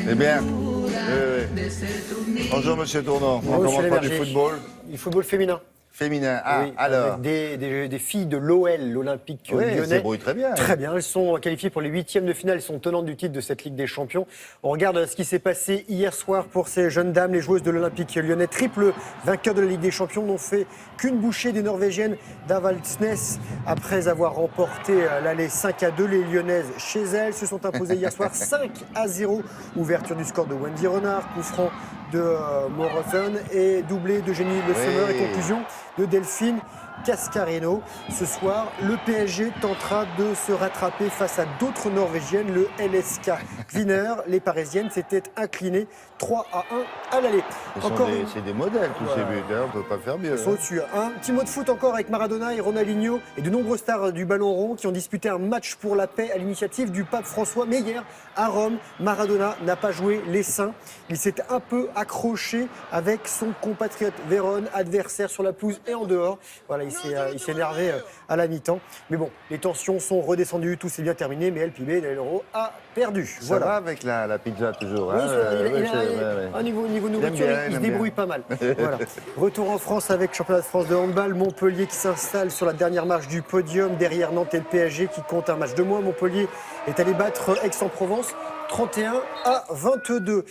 Eh bien, oui. Bonjour Monsieur Tournant. On commence par du football. Du football féminin. Féminin. Ah, oui, alors. Avec des filles de l'OL, l'Olympique Oui, lyonnais. elles se débrouillent très bien. Très bien. Elles sont qualifiées pour les huitièmes de finale. Elles sont tenantes du titre de cette Ligue des Champions. On regarde ce qui s'est passé hier soir pour ces jeunes dames, les joueuses de l'Olympique lyonnais. Triple vainqueur de la Ligue des Champions, n'ont fait qu'une bouchée des Norvégiennes d'Avaldsnes. Après avoir remporté l'aller 5-2, les Lyonnaises chez elles se sont imposées hier soir 5-0. Ouverture du score de Wendy Renard, coup franc de Morrison et doublé de Jenny Le Sommer et conclusion de Delphine Cascarino. Ce soir, le PSG tentera de se rattraper face à d'autres Norvégiennes, le LSK Wiener. Les Parisiennes s'étaient inclinées 3-1 à l'aller. C'est des modèles tous ces buts, hein, on ne peut pas faire mieux. Ils sont au-dessus. Un petit mot de foot encore avec Maradona et Ronaldinho et de nombreuses stars du ballon rond qui ont disputé un match pour la paix à l'initiative du pape François. Mais hier, à Rome, Maradona n'a pas joué les saints. Il s'est un peu accroché avec son compatriote Vérone, adversaire sur la pelouse et en dehors. Voilà, il s'est énervé à la mi-temps. Mais bon, les tensions sont redescendues, tout s'est bien terminé, mais El Pibe, l'Euro, a perdu. Ça va avec la pizza toujours. Oui, Hein, au niveau nourriture, il se débrouille pas mal. Voilà. Retour en France avec Championnat de France de handball. Montpellier qui s'installe sur la dernière marche du podium derrière Nantes et le PSG qui compte un match de moins. Montpellier est allé battre Aix-en-Provence 31-22.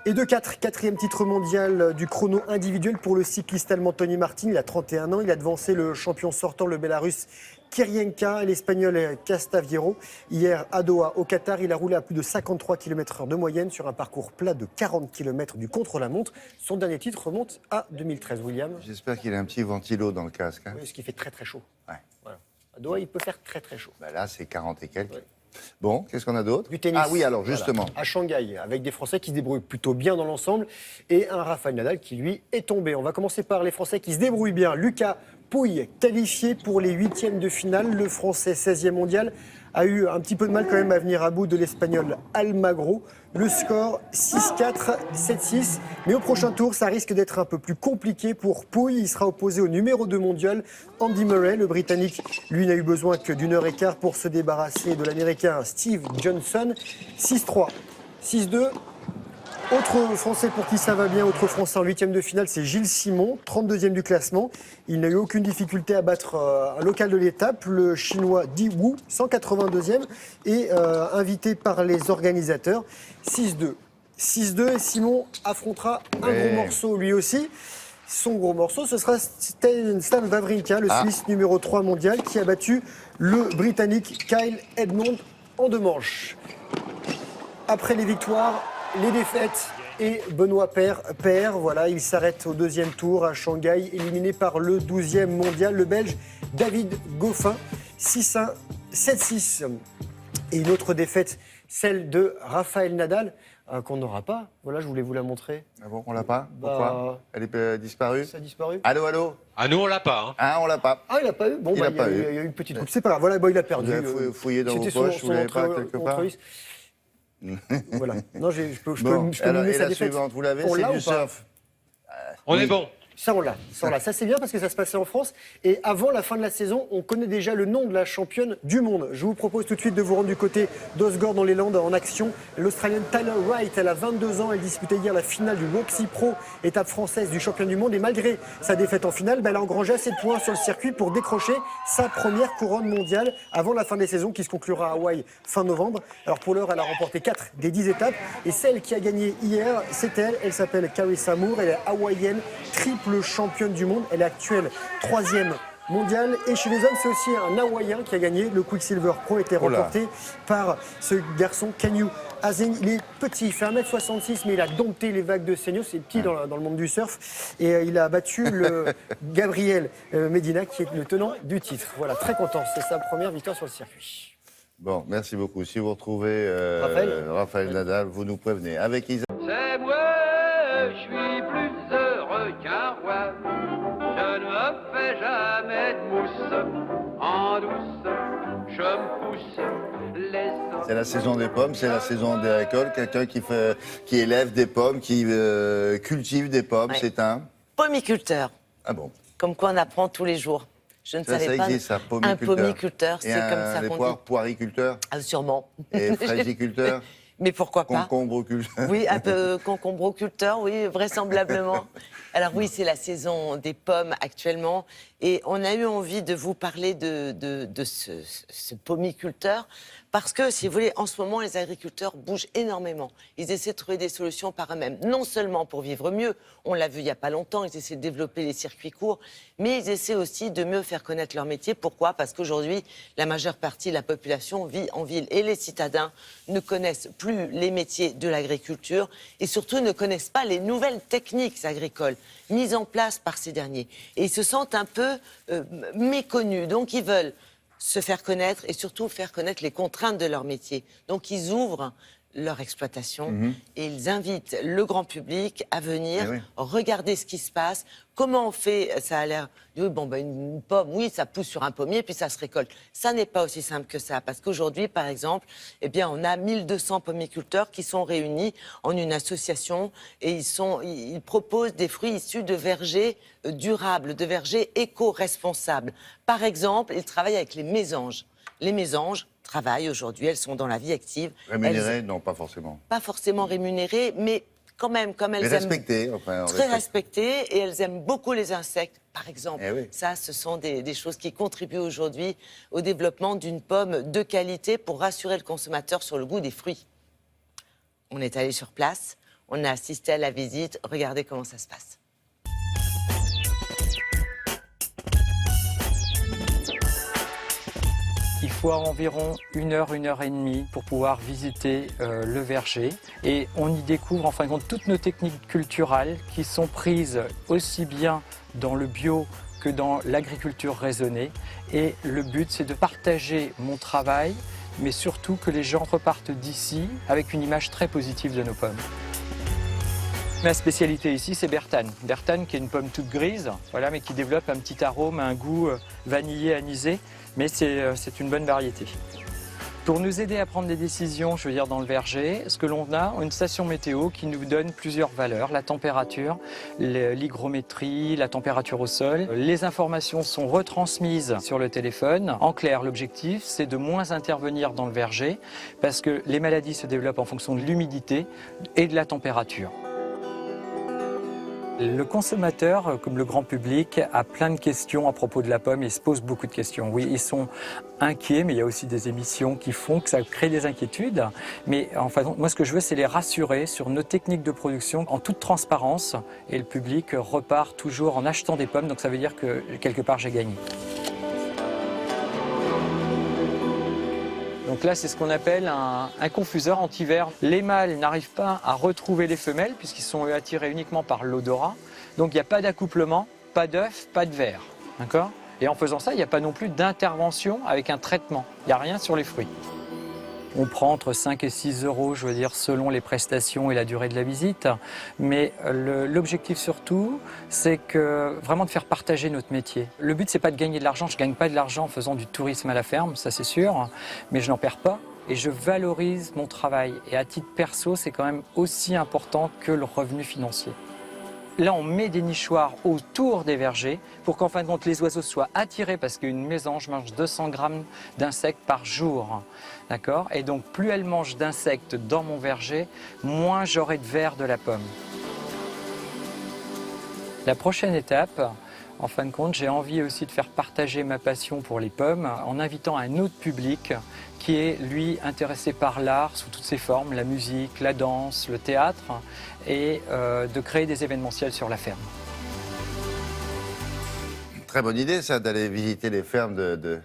Et de 4, quatrième titre mondial du chrono individuel pour le cycliste allemand Tony Martin. Il a 31 ans, il a devancé le champion sortant, le Bélarus Kirienka et l'Espagnol Castaviero. Hier à Doha, au Qatar, il a roulé à plus de 53 km/h de moyenne sur un parcours plat de 40 km du contre-la-montre. Son dernier titre remonte à 2013, William. J'espère qu'il a un petit ventilo dans le casque. Hein. Oui, ce qui fait très très chaud. Ouais. Voilà. À Doha, il peut faire très très chaud. Bah là, c'est 40 et quelques. Ouais. Bon, qu'est-ce qu'on a d'autre? Du tennis. Ah oui, alors justement. Voilà. À Shanghai, avec des Français qui se débrouillent plutôt bien dans l'ensemble et un Rafael Nadal qui, lui, est tombé. On va commencer par les Français qui se débrouillent bien. Lucas Pouille, qualifié pour les huitièmes de finale. Le Français 16e mondial a eu un petit peu de mal quand même à venir à bout de l'Espagnol Almagro. Le score 6-4, 7-6. Mais au prochain tour, ça risque d'être un peu plus compliqué pour Pouille. Il sera opposé au numéro 2 mondial, Andy Murray. Le Britannique, lui, n'a eu besoin que d'une heure et quart pour se débarrasser de l'Américain Steve Johnson. 6-3, 6-2. Autre Français pour qui ça va bien, autre Français en huitième de finale, c'est Gilles Simon, 32e du classement. Il n'a eu aucune difficulté à battre un local de l'étape, le Chinois Di Wu, 182e, et invité par les organisateurs, 6-2. 6-2 et Simon affrontera un gros morceau lui aussi. Son gros morceau, ce sera Stan Wawrinka, le Suisse numéro 3 mondial, qui a battu le Britannique Kyle Edmond en 2 manches. Après les victoires, les défaites et Benoît Paire, voilà, il s'arrête au deuxième tour à Shanghai, éliminé par le 12e mondial, le Belge David Goffin, 6-1, 7-6. Et une autre défaite, celle de Rafael Nadal, qu'on n'aura pas. Voilà, je voulais vous la montrer. Ah bon, on l'a pas? Pourquoi? Elle est disparue? Ça a disparu? Allô, allô? Ah, nous, on l'a pas. Hein. Ah, on l'a pas. Ah, il n'a pas eu? Bon, il y a eu une petite coupe. C'est pas grave, voilà, il a perdu. Vous avez fouillé dans vos C'était poches, son vous l'avez pas quelque part? Voilà. Non, je peux Bon, alors, mimer et sa la défaite. suivante, vous l'avez? On C'est l'a du ou pas? surf. On Oui. est bon. Ça, on l'a. Ça, c'est bien parce que ça se passait en France. Et avant la fin de la saison, on connaît déjà le nom de la championne du monde. Je vous propose tout de suite de vous rendre du côté d'Osgore dans les Landes en action. L'Australienne Tyler Wright, elle a 22 ans. Elle disputait hier la finale du Roxy Pro, étape française du champion du monde. Et malgré sa défaite en finale, elle a engrangé assez de points sur le circuit pour décrocher sa première couronne mondiale avant la fin des saisons qui se conclura à Hawaï fin novembre. Alors pour l'heure, elle a remporté 4 des 10 étapes. Et celle qui a gagné hier, c'est elle. Elle s'appelle Carissa Moore. Elle est hawaïenne, triple championne du monde. Elle est actuelle 3e mondiale. Et chez les hommes, c'est aussi un Hawaïen qui a gagné. Le Quicksilver Pro a été remporté par ce garçon, Kenyu Azing. Il est petit, il fait 1m66, mais il a dompté les vagues de Seigno. C'est petit dans le monde du surf. Et il a battu le Gabriel Medina, qui est le tenant du titre. Voilà, très content. C'est sa première victoire sur le circuit. Bon, merci beaucoup. Si vous retrouvez Rafael Nadal, vous nous prévenez. Avec Isabelle. C'est moi, je suis plus heureux qu'un roi. Je ne me fais jamais de mousse. En douce, je me pousse les... C'est la saison des pommes, c'est la saison des récoltes. Quelqu'un qui élève des pommes, qui cultive des pommes, c'est un... Pommiculteur. Ah bon? Comme quoi on apprend tous les jours. Je ne savais ça pas. existe, ça, Un pommiculteur. pommiculteur, c'est comme ça les qu'on dit. poiriculteurs Ah, sûrement. et fraisiculteurs. Mais pourquoi pas? Concombre culture. Oui, un peu concombre-culteur, oui, vraisemblablement. Alors oui, c'est la saison des pommes actuellement. Et on a eu envie de vous parler de ce pommiculteur parce que, si vous voulez, en ce moment, les agriculteurs bougent énormément. Ils essaient de trouver des solutions par eux-mêmes, non seulement pour vivre mieux, on l'a vu il n'y a pas longtemps, ils essaient de développer les circuits courts, mais ils essaient aussi de mieux faire connaître leur métier. Pourquoi? Parce qu'aujourd'hui, la majeure partie de la population vit en ville et les citadins ne connaissent plus les métiers de l'agriculture et surtout ne connaissent pas les nouvelles techniques agricoles mises en place par ces derniers. Et ils se sentent un peu méconnus, donc ils veulent se faire connaître et surtout faire connaître les contraintes de leur métier. Donc ils ouvrent leur exploitation et ils invitent le grand public à venir regarder ce qui se passe. Comment on fait? Ça a l'air... Oui, bon, ben, une pomme, oui, ça pousse sur un pommier, puis ça se récolte. Ça n'est pas aussi simple que ça, parce qu'aujourd'hui, par exemple, eh bien, on a 1200 pommiculteurs qui sont réunis en une association et ils proposent des fruits issus de vergers durables, de vergers éco-responsables. Par exemple, ils travaillent avec les mésanges. Les mésanges travaillent aujourd'hui, elles sont dans la vie active. Rémunérées? Non, pas forcément. Pas forcément rémunérées, mais quand même, comme elles Mais aiment... respectées. Enfin, très respectées, et elles aiment beaucoup les insectes, par exemple. Eh oui. Ça, ce sont des choses qui contribuent aujourd'hui au développement d'une pomme de qualité pour rassurer le consommateur sur le goût des fruits. On est allé sur place, on a assisté à la visite, regardez comment ça se passe. Il faut environ 1 heure, 1 heure et demie pour pouvoir visiter le verger. Et on y découvre en fin de compte toutes nos techniques culturelles qui sont prises aussi bien dans le bio que dans l'agriculture raisonnée. Et le but, c'est de partager mon travail, mais surtout que les gens repartent d'ici avec une image très positive de nos pommes. Ma spécialité ici, c'est Bertane. Bertane qui est une pomme toute grise, voilà, mais qui développe un petit arôme, un goût vanillé, anisé. Mais c'est une bonne variété. Pour nous aider à prendre des décisions, je veux dire dans le verger, ce que l'on a, une station météo qui nous donne plusieurs valeurs, la température, l'hygrométrie, la température au sol. Les informations sont retransmises sur le téléphone. En clair, l'objectif, c'est de moins intervenir dans le verger parce que les maladies se développent en fonction de l'humidité et de la température. Le consommateur, comme le grand public, a plein de questions à propos de la pomme et se pose beaucoup de questions. Oui, ils sont inquiets, mais il y a aussi des émissions qui font que ça crée des inquiétudes. Mais enfin, moi, ce que je veux, c'est les rassurer sur nos techniques de production en toute transparence. Et le public repart toujours en achetant des pommes, donc ça veut dire que quelque part, j'ai gagné. Donc là, c'est ce qu'on appelle un confuseur anti-ver. Les mâles n'arrivent pas à retrouver les femelles puisqu'ils sont attirés uniquement par l'odorat. Donc il n'y a pas d'accouplement, pas d'œuf, pas de ver. D'accord ? Et en faisant ça, il n'y a pas non plus d'intervention avec un traitement. Il n'y a rien sur les fruits. On prend entre 5 et 6 euros, je veux dire, selon les prestations et la durée de la visite. Mais l'objectif surtout, c'est que vraiment de faire partager notre métier. Le but, c'est pas de gagner de l'argent. Je gagne pas de l'argent en faisant du tourisme à la ferme, ça c'est sûr. Mais je n'en perds pas et je valorise mon travail. Et à titre perso, c'est quand même aussi important que le revenu financier. Là, on met des nichoirs autour des vergers pour qu'en fin de compte, les oiseaux soient attirés parce qu'une mésange mange 200 grammes d'insectes par jour. D'accord ? Et donc, plus elle mange d'insectes dans mon verger, moins j'aurai de vers de la pomme. La prochaine étape, en fin de compte, j'ai envie aussi de faire partager ma passion pour les pommes en invitant un autre public qui est, lui, intéressé par l'art sous toutes ses formes, la musique, la danse, le théâtre, et de créer des événementiels sur la ferme. Très bonne idée, ça, d'aller visiter les fermes de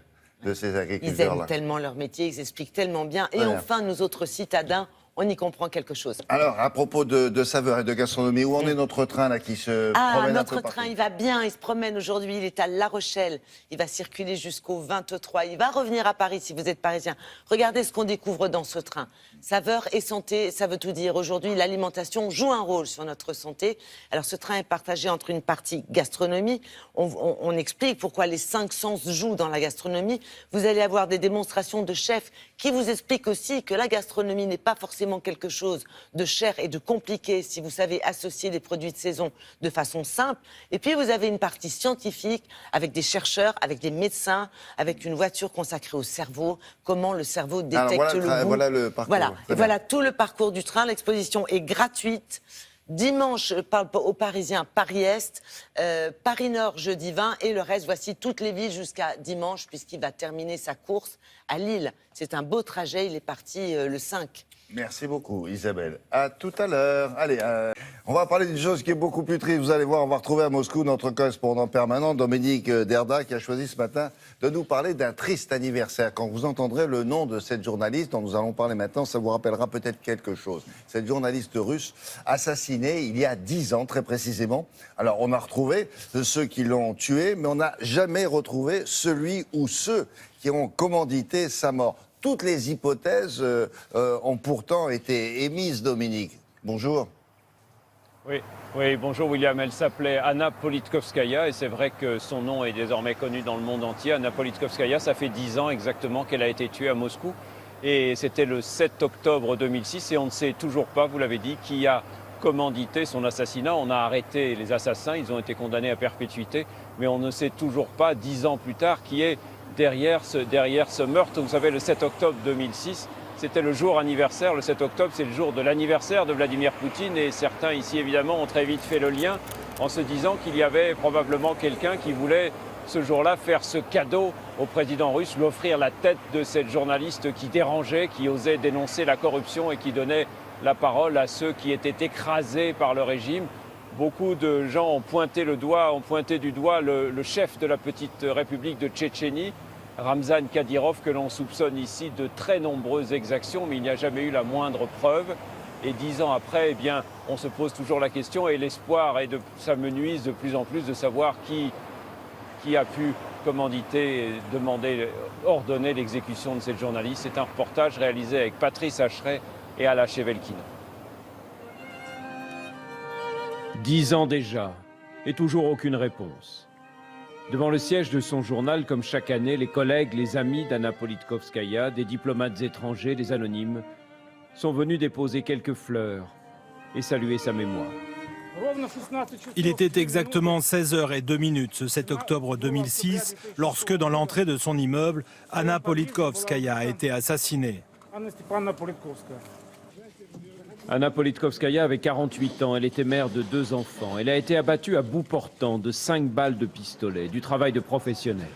ces agriculteurs-là. Ils aiment tellement leur métier, ils expliquent tellement bien. Et Voilà. enfin, nous autres citadins, on y comprend quelque chose. Alors, à propos de saveurs et de gastronomie, où en est notre train là qui se promène un peu notre partout? train, il va bien, il se promène aujourd'hui, il est à La Rochelle, il va circuler jusqu'au 23, il va revenir à Paris si vous êtes parisien. Regardez ce qu'on découvre dans ce train. Saveur et santé, ça veut tout dire. Aujourd'hui, l'alimentation joue un rôle sur notre santé. Alors, ce train est partagé entre une partie gastronomie. On explique pourquoi les 5 sens jouent dans la gastronomie. Vous allez avoir des démonstrations de chefs qui vous expliquent aussi que la gastronomie n'est pas forcément forcément quelque chose de cher et de compliqué si vous savez associer des produits de saison de façon simple. Et puis vous avez une partie scientifique avec des chercheurs, avec des médecins, avec une voiture consacrée au cerveau, comment le cerveau détecte Alors, le goût. voilà le parcours. Voilà, Très et bien. voilà tout le parcours du train. L'exposition est gratuite. Dimanche, je parle aux Parisiens, Paris-Est, Paris-Nord, jeudi 20, et le reste, voici toutes les villes jusqu'à dimanche, puisqu'il va terminer sa course à Lille. C'est un beau trajet, il est parti le 5. Merci beaucoup, Isabelle. À tout à l'heure. Allez, on va parler d'une chose qui est beaucoup plus triste. Vous allez voir, on va retrouver à Moscou notre correspondant permanent, Dominique Derda, qui a choisi ce matin de nous parler d'un triste anniversaire. Quand vous entendrez le nom de cette journaliste dont nous allons parler maintenant, ça vous rappellera peut-être quelque chose. Cette journaliste russe assassinée il y a 10 ans, très précisément. Alors, on a retrouvé ceux qui l'ont tuée, mais on n'a jamais retrouvé celui ou ceux qui ont commandité sa mort. Toutes les hypothèses ont pourtant été émises, Dominique. Bonjour. Oui, bonjour William. Elle s'appelait Anna Politkovskaya et c'est vrai que son nom est désormais connu dans le monde entier. Anna Politkovskaya, ça fait 10 ans exactement qu'elle a été tuée à Moscou. Et c'était le 7 octobre 2006 et on ne sait toujours pas, vous l'avez dit, qui a commandité son assassinat. On a arrêté les assassins, ils ont été condamnés à perpétuité, mais on ne sait toujours pas, 10 ans plus tard, qui est derrière ce meurtre. Vous savez, le 7 octobre 2006, c'était le jour anniversaire. Le 7 octobre, c'est le jour de l'anniversaire de Vladimir Poutine. Et certains ici, évidemment, ont très vite fait le lien en se disant qu'il y avait probablement quelqu'un qui voulait, ce jour-là, faire ce cadeau au président russe, lui offrir la tête de cette journaliste qui dérangeait, qui osait dénoncer la corruption et qui donnait la parole à ceux qui étaient écrasés par le régime. Beaucoup de gens ont pointé du doigt le chef de la petite république de Tchétchénie, Ramzan Kadyrov, que l'on soupçonne ici de très nombreuses exactions, mais il n'y a jamais eu la moindre preuve. Et 10 ans après, eh bien, on se pose toujours la question et l'espoir s'amenuise de plus en plus de savoir qui a pu commanditer, ordonner l'exécution de cette journaliste. C'est un reportage réalisé avec Patrice Hacheret et Ala Chevelkina. 10 ans déjà, et toujours aucune réponse. Devant le siège de son journal, comme chaque année, les collègues, les amis d'Anna Politkovskaya, des diplomates étrangers, des anonymes, sont venus déposer quelques fleurs et saluer sa mémoire. Il était exactement 16h02 ce 7 octobre 2006, lorsque dans l'entrée de son immeuble, Anna Politkovskaya a été assassinée. Anna Politkovskaya avait 48 ans, elle était mère de 2 enfants. Elle a été abattue à bout portant de 5 balles de pistolet, du travail de professionnel.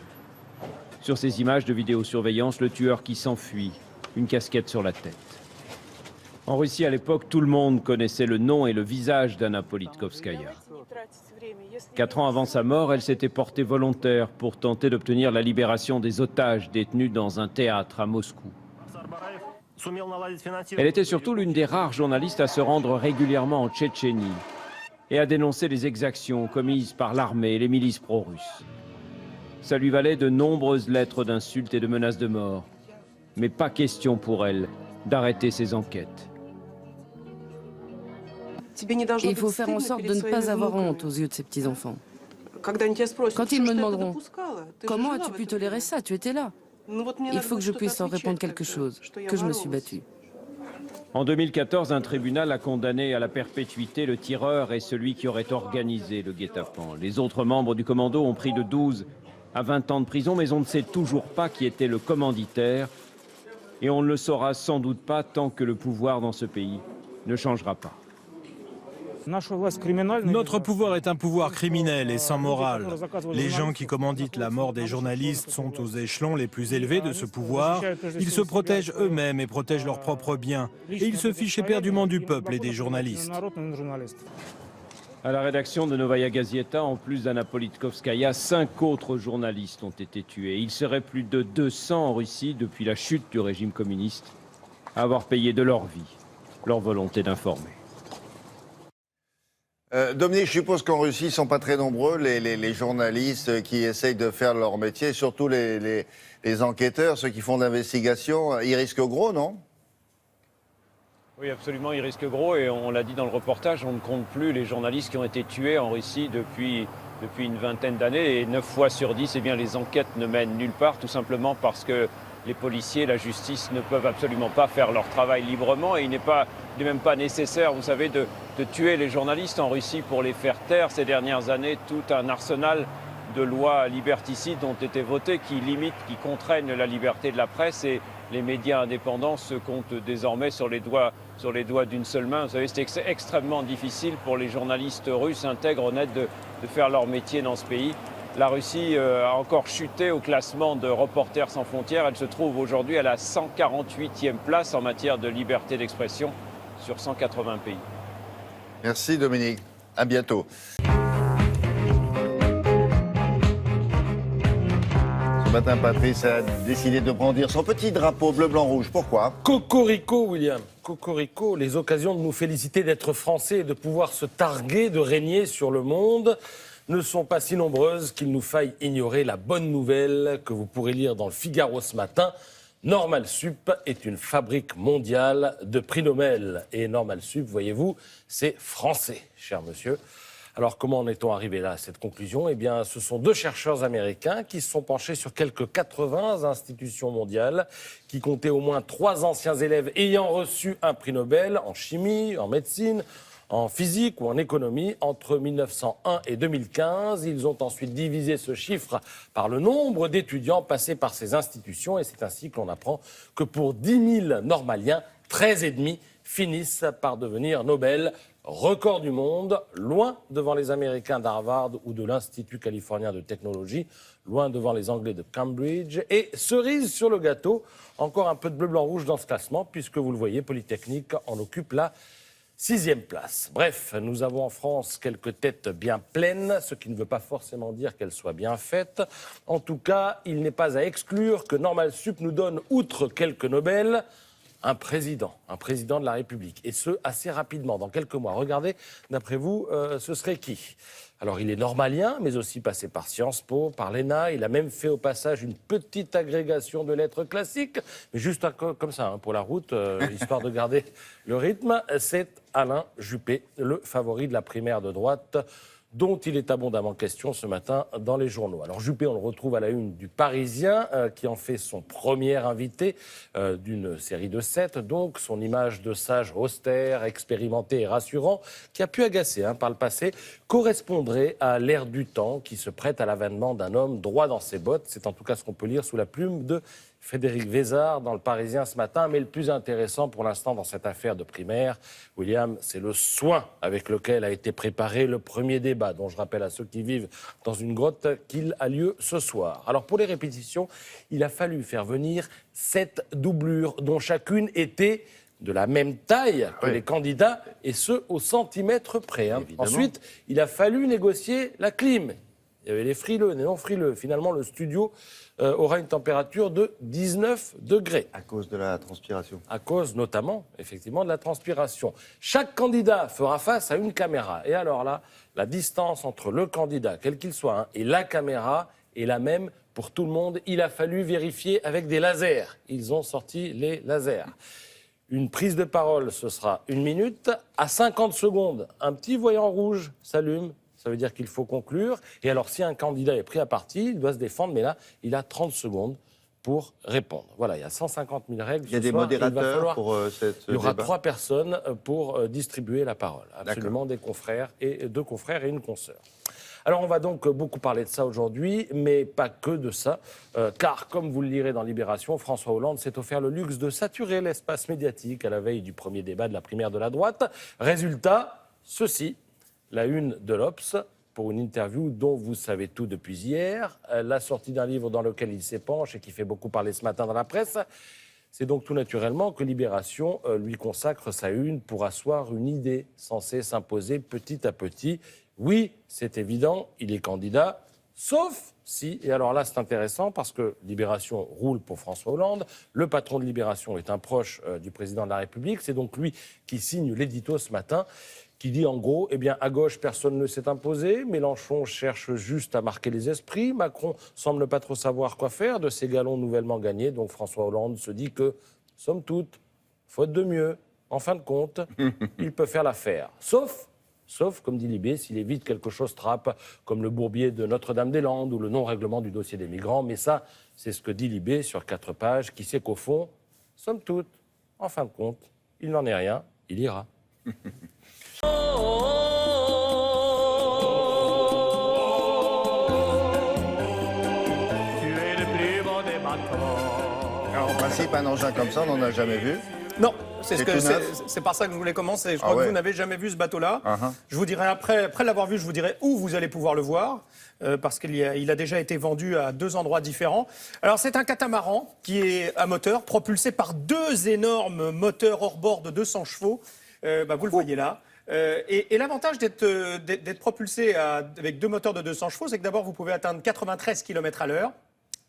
Sur ces images de vidéosurveillance, le tueur qui s'enfuit, une casquette sur la tête. En Russie, à l'époque, tout le monde connaissait le nom et le visage d'Anna Politkovskaya. 4 ans avant sa mort, elle s'était portée volontaire pour tenter d'obtenir la libération des otages détenus dans un théâtre à Moscou. Elle était surtout l'une des rares journalistes à se rendre régulièrement en Tchétchénie et à dénoncer les exactions commises par l'armée et les milices pro-russes. Ça lui valait de nombreuses lettres d'insultes et de menaces de mort. Mais pas question pour elle d'arrêter ses enquêtes. Il faut faire en sorte de ne pas avoir honte aux yeux de ces petits-enfants. Quand ils me demanderont « Comment as-tu pu tolérer ça? Tu étais là ?» Il faut que je puisse leur répondre quelque chose, que je me suis battue. En 2014, un tribunal a condamné à la perpétuité le tireur et celui qui aurait organisé le guet-apens. Les autres membres du commando ont pris de 12 à 20 ans de prison, mais on ne sait toujours pas qui était le commanditaire. Et on ne le saura sans doute pas tant que le pouvoir dans ce pays ne changera pas. Notre pouvoir est un pouvoir criminel et sans morale. Les gens qui commanditent la mort des journalistes sont aux échelons les plus élevés de ce pouvoir. Ils se protègent eux-mêmes et protègent leurs propres biens. Et ils se fichent éperdument du peuple et des journalistes. À la rédaction de Novaya Gazeta, en plus d'Anna Politkovskaya, 5 autres journalistes ont été tués. Il serait plus de 200 en Russie depuis la chute du régime communiste à avoir payé de leur vie leur volonté d'informer. Dominique, je suppose qu'en Russie, ils ne sont pas très nombreux, les journalistes qui essayent de faire leur métier, surtout les enquêteurs, ceux qui font de l'investigation. Ils risquent gros, non ? Oui, absolument, ils risquent gros et on l'a dit dans le reportage, on ne compte plus les journalistes qui ont été tués en Russie depuis une vingtaine d'années et 9 fois sur 10, eh bien, les enquêtes ne mènent nulle part, tout simplement parce que les policiers, la justice ne peuvent absolument pas faire leur travail librement et il n'est même pas nécessaire, vous savez, de tuer les journalistes en Russie pour les faire taire. Ces dernières années, tout un arsenal de lois liberticides ont été votées qui limitent, qui contraignent la liberté de la presse et les médias indépendants se comptent désormais sur les doigts d'une seule main. Vous savez, c'est extrêmement difficile pour les journalistes russes intègres, honnêtes, de faire leur métier dans ce pays. La Russie a encore chuté au classement de Reporters sans frontières. Elle se trouve aujourd'hui à la 148e place en matière de liberté d'expression sur 180 pays. Merci Dominique, à bientôt. Ce matin, Patrice a décidé de brandir son petit drapeau bleu-blanc-rouge. Pourquoi? Cocorico, William. Cocorico, les occasions de nous féliciter d'être français et de pouvoir se targuer de régner sur le monde ne sont pas si nombreuses qu'il nous faille ignorer la bonne nouvelle que vous pourrez lire dans le Figaro ce matin. Normal Sup est une fabrique mondiale de prix Nobel. Et Normal Sup, voyez-vous, c'est français, cher monsieur. Alors, comment en est-on arrivé là à cette conclusion? Eh bien, ce sont 2 chercheurs américains qui se sont penchés sur quelques 80 institutions mondiales qui comptaient au moins 3 anciens élèves ayant reçu un prix Nobel en chimie, en médecine, en physique ou en économie entre 1901 et 2015. Ils ont ensuite divisé ce chiffre par le nombre d'étudiants passés par ces institutions et c'est ainsi que l'on apprend que pour 10 000 normaliens, 13,5 finissent par devenir Nobel. Record du monde, loin devant les Américains d'Harvard ou de l'Institut californien de technologie, loin devant les Anglais de Cambridge. Et cerise sur le gâteau, encore un peu de bleu-blanc-rouge dans ce classement, puisque vous le voyez, Polytechnique en occupe la 6e place. Bref, nous avons en France quelques têtes bien pleines, ce qui ne veut pas forcément dire qu'elles soient bien faites. En tout cas, il n'est pas à exclure que Normal Sup nous donne, outre quelques Nobel, un président de la République, et ce, assez rapidement, dans quelques mois. Regardez, d'après vous, ce serait qui? Alors, il est normalien, mais aussi passé par Sciences Po, par l'ENA. Il a même fait au passage une petite agrégation de lettres classiques, mais juste comme ça, pour la route, histoire de garder le rythme. C'est Alain Juppé, le favori de la primaire de droite, dont il est abondamment question ce matin dans les journaux. Alors Juppé, on le retrouve à la une du Parisien, qui en fait son premier invité d'une série de 7, donc son image de sage austère, expérimenté et rassurant, qui a pu agacer par le passé, correspondrait à l'ère du temps qui se prête à l'avènement d'un homme droit dans ses bottes. C'est en tout cas ce qu'on peut lire sous la plume de Frédéric Vézard dans le Parisien ce matin. Mais le plus intéressant pour l'instant dans cette affaire de primaire, William, c'est le soin avec lequel a été préparé le premier débat, dont je rappelle à ceux qui vivent dans une grotte qu'il a lieu ce soir. Alors pour les répétitions, il a fallu faire venir 7 doublures, dont chacune était de la même taille que les candidats, et ce, au centimètre près. Ensuite, il a fallu négocier la clim. Il y avait les frileux, les non-frileux. Finalement, le studio aura une température de 19 degrés. À cause de la transpiration. À cause, notamment, effectivement, de la transpiration. Chaque candidat fera face à une caméra. Et alors là, la distance entre le candidat, quel qu'il soit, et la caméra est la même pour tout le monde. Il a fallu vérifier avec des lasers. Ils ont sorti les lasers. Une prise de parole, ce sera 1 minute. À 50 secondes, un petit voyant rouge s'allume. Ça veut dire qu'il faut conclure. Et alors, si un candidat est pris à partie, il doit se défendre. Mais là, il a 30 secondes pour répondre. Voilà, il y a 150 000 règles. Il y a des modérateurs pour cette Il y aura débat. 3 personnes pour distribuer la parole. Absolument, des confrères et 2 confrères et une consoeur. Alors, on va donc beaucoup parler de ça aujourd'hui, mais pas que de ça, car, comme vous le lirez dans Libération, François Hollande s'est offert le luxe de saturer l'espace médiatique à la veille du premier débat de la primaire de la droite. Résultat, ceci, la une de l'Obs, pour une interview dont vous savez tout depuis hier, la sortie d'un livre dans lequel il s'épanche et qui fait beaucoup parler ce matin dans la presse. C'est donc tout naturellement que Libération lui consacre sa une pour asseoir une idée censée s'imposer petit à petit. Oui, c'est évident, il est candidat, sauf si, et alors là c'est intéressant parce que Libération roule pour François Hollande, le patron de Libération est un proche du président de la République, c'est donc lui qui signe l'édito ce matin, qui dit en gros, eh bien à gauche personne ne s'est imposé, Mélenchon cherche juste à marquer les esprits, Macron semble pas trop savoir quoi faire de ces galons nouvellement gagnés, donc François Hollande se dit que, somme toute, faute de mieux, en fin de compte, il peut faire l'affaire, Sauf, comme dit Libé, s'il évite quelque chose trappe, comme le bourbier de Notre-Dame-des-Landes ou le non-règlement du dossier des migrants. Mais ça, C'est ce que dit Libé sur 4 pages, qui sait qu'au fond, somme toute, en fin de compte, il n'en est rien, il ira. Alors, en principe, un engin comme ça, on n'en a jamais vu. Non, C'est tout neuf. c'est par ça que je voulais commencer. Je crois que vous n'avez jamais vu ce bateau-là. Je vous dirai après l'avoir vu, je vous dirai où vous allez pouvoir le voir, parce qu'il a déjà été vendu à 2 endroits différents. Alors c'est un catamaran qui est à moteur, propulsé par 2 énormes moteurs hors-bord de 200 chevaux. Vous le voyez là. Et l'avantage d'être propulsé avec 2 moteurs de 200 chevaux, c'est que d'abord vous pouvez atteindre 93 km à l'heure.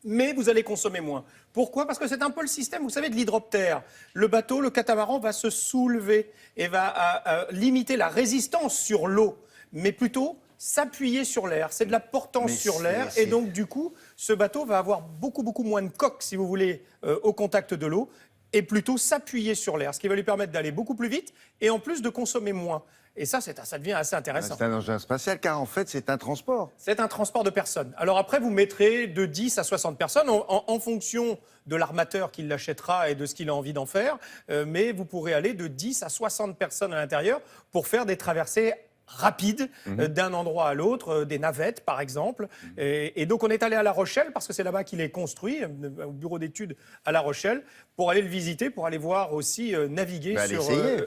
Mais vous allez consommer moins. Pourquoi? Parce que c'est un peu le système, vous savez, de l'hydroptère. Le bateau, le catamaran, va se soulever et va limiter la résistance sur l'eau, mais plutôt s'appuyer sur l'air. C'est de la portance sur l'air. Et donc, du coup, ce bateau va avoir beaucoup moins de coque, si vous voulez, au contact de l'eau, et plutôt s'appuyer sur l'air, ce qui va lui permettre d'aller beaucoup plus vite et en plus de consommer moins. Et ça devient assez intéressant. C'est un engin spatial, car en fait, c'est un transport. C'est un transport de personnes. Alors après, vous mettrez de 10 à 60 personnes en fonction de l'armateur qui l'achètera et de ce qu'il a envie d'en faire. Mais vous pourrez aller de 10 à 60 personnes à l'intérieur pour faire des traversées rapides d'un endroit à l'autre, des navettes par exemple. Et donc on est allé à La Rochelle, parce que c'est là-bas qu'il est construit, au bureau d'études à La Rochelle, pour aller le visiter, pour aller voir aussi naviguer sur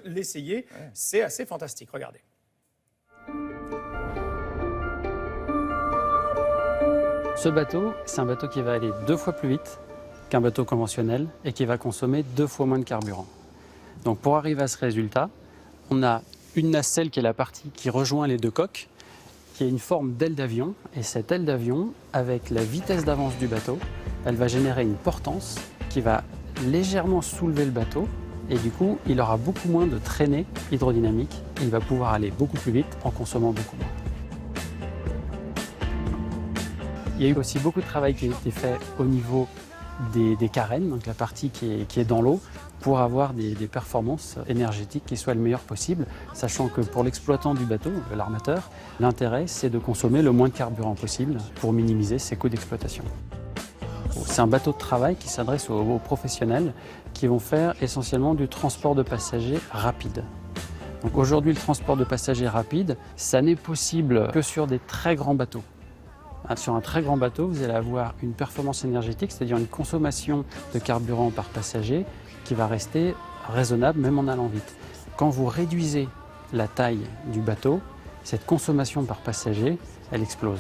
l'essayer. Ouais. C'est assez fantastique, regardez. Ce bateau, c'est un bateau qui va aller 2 fois plus vite qu'un bateau conventionnel et qui va consommer 2 fois moins de carburant. Donc pour arriver à ce résultat, on a une nacelle qui est la partie qui rejoint les 2 coques, qui est une forme d'aile d'avion. Et cette aile d'avion, avec la vitesse d'avance du bateau, elle va générer une portance qui va légèrement soulever le bateau. Et du coup, il aura beaucoup moins de traînée hydrodynamique et il va pouvoir aller beaucoup plus vite en consommant beaucoup moins. Il y a eu aussi beaucoup de travail qui a été fait au niveau des carènes, donc la partie qui est dans l'eau, pour avoir des performances énergétiques qui soient le meilleures possible, sachant que pour l'exploitant du bateau, l'armateur, l'intérêt c'est de consommer le moins de carburant possible pour minimiser ses coûts d'exploitation. C'est un bateau de travail qui s'adresse aux professionnels qui vont faire essentiellement du transport de passagers rapide. Donc aujourd'hui, le transport de passagers rapide, ça n'est possible que sur des très grands bateaux. Sur un très grand bateau, vous allez avoir une performance énergétique, c'est-à-dire une consommation de carburant par passager qui va rester raisonnable même en allant vite. Quand vous réduisez la taille du bateau, cette consommation par passager, elle explose.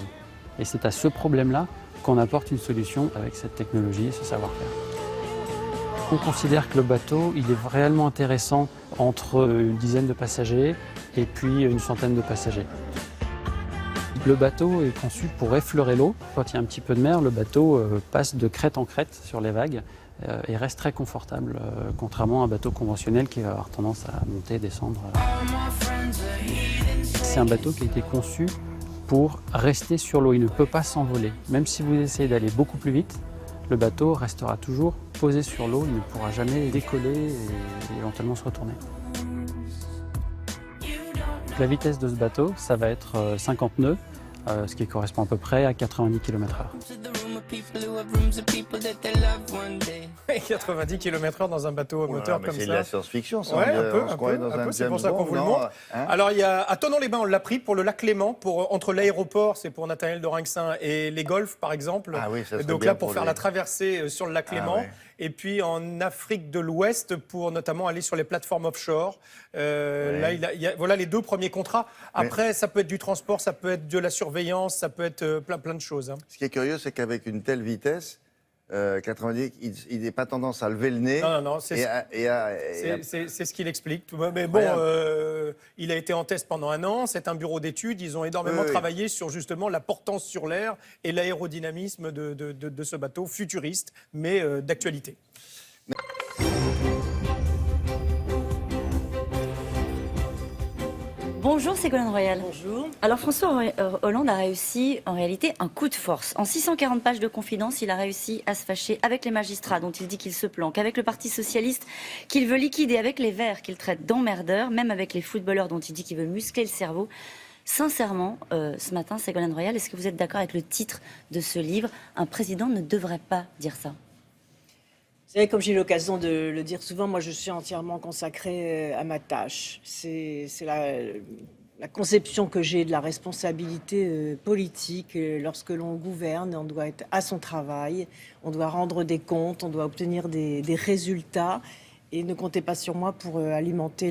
Et c'est à ce problème-là qu'on apporte une solution avec cette technologie et ce savoir-faire. On considère que le bateau, il est réellement intéressant entre une dizaine de passagers et puis une centaine de passagers. Le bateau est conçu pour effleurer l'eau. Quand il y a un petit peu de mer, le bateau passe de crête en crête sur les vagues et reste très confortable, contrairement à un bateau conventionnel qui va avoir tendance à monter et descendre. C'est un bateau qui a été conçu pour rester sur l'eau. Il ne peut pas s'envoler. Même si vous essayez d'aller beaucoup plus vite, le bateau restera toujours posé sur l'eau. Il ne pourra jamais décoller et éventuellement se retourner. La vitesse de ce bateau, ça va être 50 nœuds, ce qui correspond à peu près à 90 km/h. 90 km/h dans un bateau à moteur comme ça. C'est de la science-fiction, ça. Ouais, un peu, c'est pour ça qu'on vous le montre. Alors, il y a, à Thonon-les-Bains, on l'a pris pour le lac Léman, entre l'aéroport, c'est pour Nathaniel Dorinxin, et les golfs, par exemple. Ah oui, ça serait donc bien là, pour faire la traversée sur le lac Léman. Ouais. Et puis en Afrique de l'Ouest, pour notamment aller sur les plateformes offshore. Là, voilà les 2 premiers contrats. Après, ça peut être du transport, ça peut être de la surveillance, ça peut être plein de choses. Ce qui est curieux, c'est qu'avec une telle vitesse, 90, il n'est pas tendance à lever le nez. Non, c'est ce qu'il explique. Mais bon, il a été en test pendant 1 an, c'est un bureau d'études, ils ont énormément travaillé sur justement la portance sur l'air et l'aérodynamisme de ce bateau futuriste, mais d'actualité. Bonjour, c'est Ségolène Royal. Bonjour. Alors François Hollande a réussi en réalité un coup de force. En 640 pages de confidence, il a réussi à se fâcher avec les magistrats dont il dit qu'ils se planquent, avec le Parti Socialiste qu'il veut liquider, avec les Verts qu'il traite d'emmerdeurs, même avec les footballeurs dont il dit qu'il veut muscler le cerveau. Sincèrement, ce matin, Ségolène Royal, est-ce que vous êtes d'accord avec le titre de ce livre ? Un président ne devrait pas dire ça. Vous savez, comme j'ai eu l'occasion de le dire souvent, moi je suis entièrement consacrée à ma tâche. C'est la conception que j'ai de la responsabilité politique. Lorsque l'on gouverne, on doit être à son travail, on doit rendre des comptes, on doit obtenir des résultats. Et ne comptez pas sur moi pour alimenter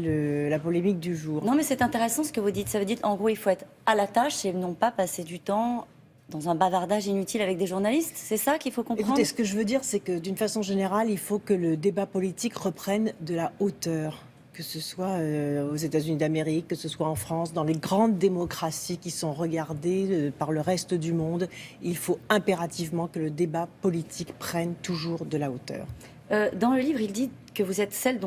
la polémique du jour. Non, mais c'est intéressant ce que vous dites. Ça veut dire, en gros, il faut être à la tâche et non pas passer du temps dans un bavardage inutile avec des journalistes. C'est ça qu'il faut comprendre. Écoutez, ce que je veux dire, c'est que d'une façon générale, il faut que le débat politique reprenne de la hauteur. Que ce soit aux États-Unis d'Amérique, que ce soit en France, dans les grandes démocraties qui sont regardées par le reste du monde, il faut impérativement que le débat politique prenne toujours de la hauteur. Dans le livre, il dit que vous êtes celle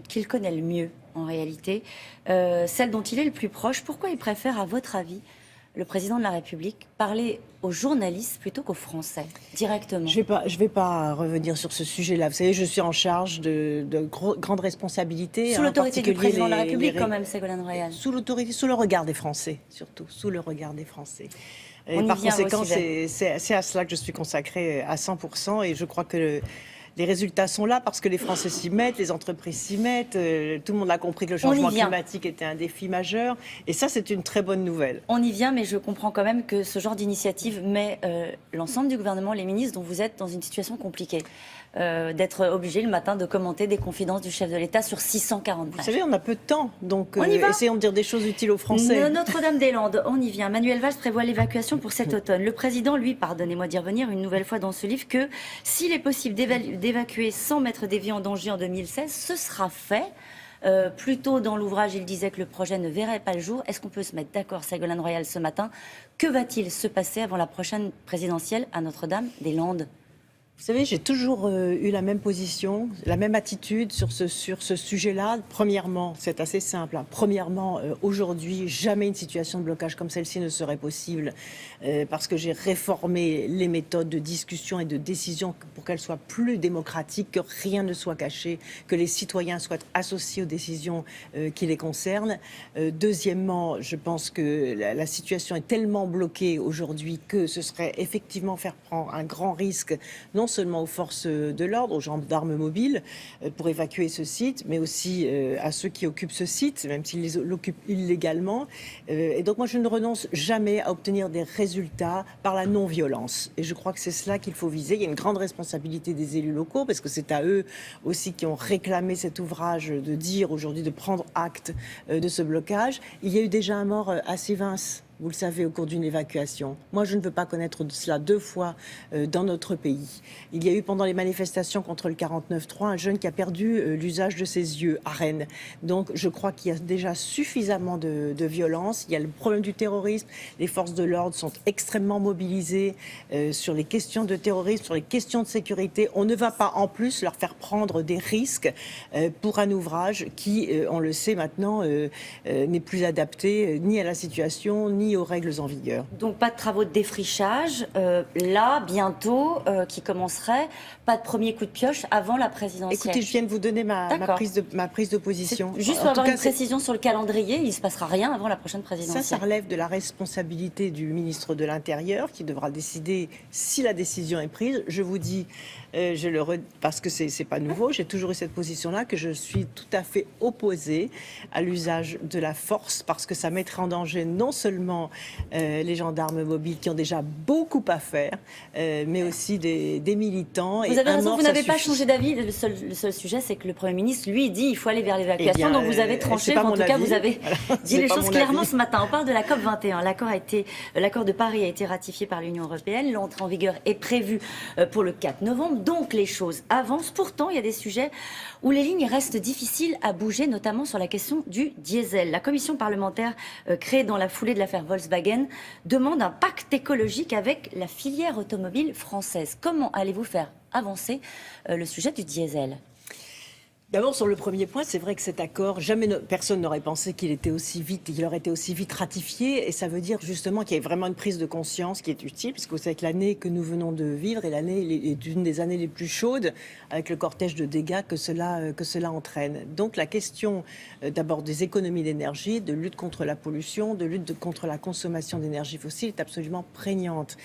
qu'il connaît le mieux, en réalité, celle dont il est le plus proche. Pourquoi il préfère, à votre avis, le président de la République, parler aux journalistes plutôt qu'aux Français, directement? Je vais pas revenir sur ce sujet-là. Vous savez, je suis en charge de grandes responsabilités. Sous l'autorité du président de la République, quand même, Ségolène Royal. Sous l'autorité, sous le regard des Français, surtout. Sous le regard des Français. Et On par y vient conséquent, aussi, c'est à cela que je suis consacrée à 100%. Et je crois que les résultats sont là parce que les Français s'y mettent, les entreprises s'y mettent. Tout le monde a compris que le changement climatique était un défi majeur. Et ça, c'est une très bonne nouvelle. On y vient, mais je comprends quand même que ce genre d'initiative met l'ensemble du gouvernement, les ministres dont vous êtes, dans une situation compliquée. D'être obligé le matin de commenter des confidences du chef de l'État sur 640 pages. Vous savez, on a peu de temps, donc essayons de dire des choses utiles aux Français. Notre-Dame-des-Landes, on y vient. Manuel Valls prévoit l'évacuation pour cet automne. Le président, lui, pardonnez-moi d'y revenir une nouvelle fois dans ce livre, que s'il est possible d'évacuer sans mettre des vies en danger en 2016, ce sera fait. Plus tôt dans l'ouvrage, il disait que le projet ne verrait pas le jour. Est-ce qu'on peut se mettre d'accord, Ségolène Royal, ce matin? Que va-t-il se passer avant la prochaine présidentielle à Notre-Dame-des-Landes? Vous savez, j'ai toujours eu la même position, la même attitude sur ce sujet-là. Premièrement, c'est assez simple. Premièrement, aujourd'hui, jamais une situation de blocage comme celle-ci ne serait possible parce que j'ai réformé les méthodes de discussion et de décision pour qu'elles soient plus démocratiques, que rien ne soit caché, que les citoyens soient associés aux décisions qui les concernent. Deuxièmement, je pense que la situation est tellement bloquée aujourd'hui que ce serait effectivement faire prendre un grand risque, non seulement aux forces de l'ordre, aux gendarmes mobiles, pour évacuer ce site, mais aussi à ceux qui occupent ce site, même s'ils l'occupent illégalement. Et donc moi, je ne renonce jamais à obtenir des résultats par la non-violence. Et je crois que c'est cela qu'il faut viser. Il y a une grande responsabilité des élus locaux, parce que c'est à eux aussi qui ont réclamé cet ouvrage de dire aujourd'hui, de prendre acte de ce blocage. Il y a eu déjà un mort à Sivins. Vous le savez, au cours d'une évacuation. Moi, je ne veux pas connaître de cela 2 fois dans notre pays. Il y a eu, pendant les manifestations contre le 49.3, un jeune qui a perdu l'usage de ses yeux à Rennes. Donc, je crois qu'il y a déjà suffisamment de violence. Il y a le problème du terrorisme. Les forces de l'ordre sont extrêmement mobilisées sur les questions de terrorisme, sur les questions de sécurité. On ne va pas, en plus, leur faire prendre des risques pour un ouvrage qui, on le sait maintenant, n'est plus adapté ni à la situation, ni aux règles en vigueur. Donc pas de travaux de défrichage, là, bientôt, qui commencerait, pas de premier coup de pioche avant la présidentielle. Écoutez, je viens de vous donner ma prise de position. Juste pour avoir une précision sur le calendrier, il ne se passera rien avant la prochaine présidentielle. Ça relève de la responsabilité du ministre de l'Intérieur qui devra décider si la décision est prise. Je vous dis, parce que c'est pas nouveau, j'ai toujours eu cette position-là, que je suis tout à fait opposée à l'usage de la force, parce que ça mettrait en danger non seulement les gendarmes mobiles qui ont déjà beaucoup à faire, mais aussi des militants. Vous avez raison, vous n'avez pas changé d'avis. Le seul sujet, c'est que le Premier ministre, lui, dit qu'il faut aller vers l'évacuation. Donc vous avez tranché, en tout cas, vous avez dit les choses clairement ce matin. On parle de la COP21. L'accord de Paris a été ratifié par l'Union européenne. L'entrée en vigueur est prévue pour le 4 novembre. Donc les choses avancent. Pourtant, il y a des sujets où les lignes restent difficiles à bouger, notamment sur la question du diesel. La commission parlementaire créée dans la foulée de l'affaire Volkswagen demande un pacte écologique avec la filière automobile française. Comment allez-vous faire avancer le sujet du diesel? D'abord, sur le premier point, c'est vrai que cet accord, personne n'aurait pensé qu'il aurait été aussi vite ratifié. Et ça veut dire justement qu'il y a vraiment une prise de conscience qui est utile, puisque vous savez que l'année que nous venons de vivre est une des années les plus chaudes, avec le cortège de dégâts que cela entraîne. Donc la question d'abord des économies d'énergie, de lutte contre la pollution, de lutte contre la consommation d'énergie fossile est absolument prégnante.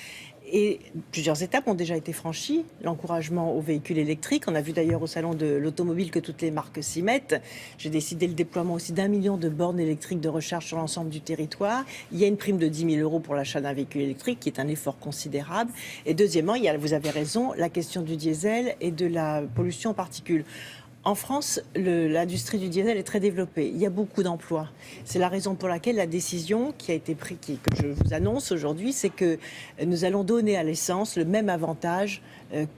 Et plusieurs étapes ont déjà été franchies. L'encouragement aux véhicules électriques. On a vu d'ailleurs au salon de l'automobile que toutes les marques s'y mettent. J'ai décidé le déploiement aussi d'1 million de bornes électriques de recharge sur l'ensemble du territoire. Il y a une prime de 10 000 € pour l'achat d'un véhicule électrique, qui est un effort considérable. Et deuxièmement, il y a, vous avez raison, la question du diesel et de la pollution en particules. En France, l'industrie du diesel est très développée. Il y a beaucoup d'emplois. C'est la raison pour laquelle la décision qui a été prise, que je vous annonce aujourd'hui, c'est que nous allons donner à l'essence le même avantage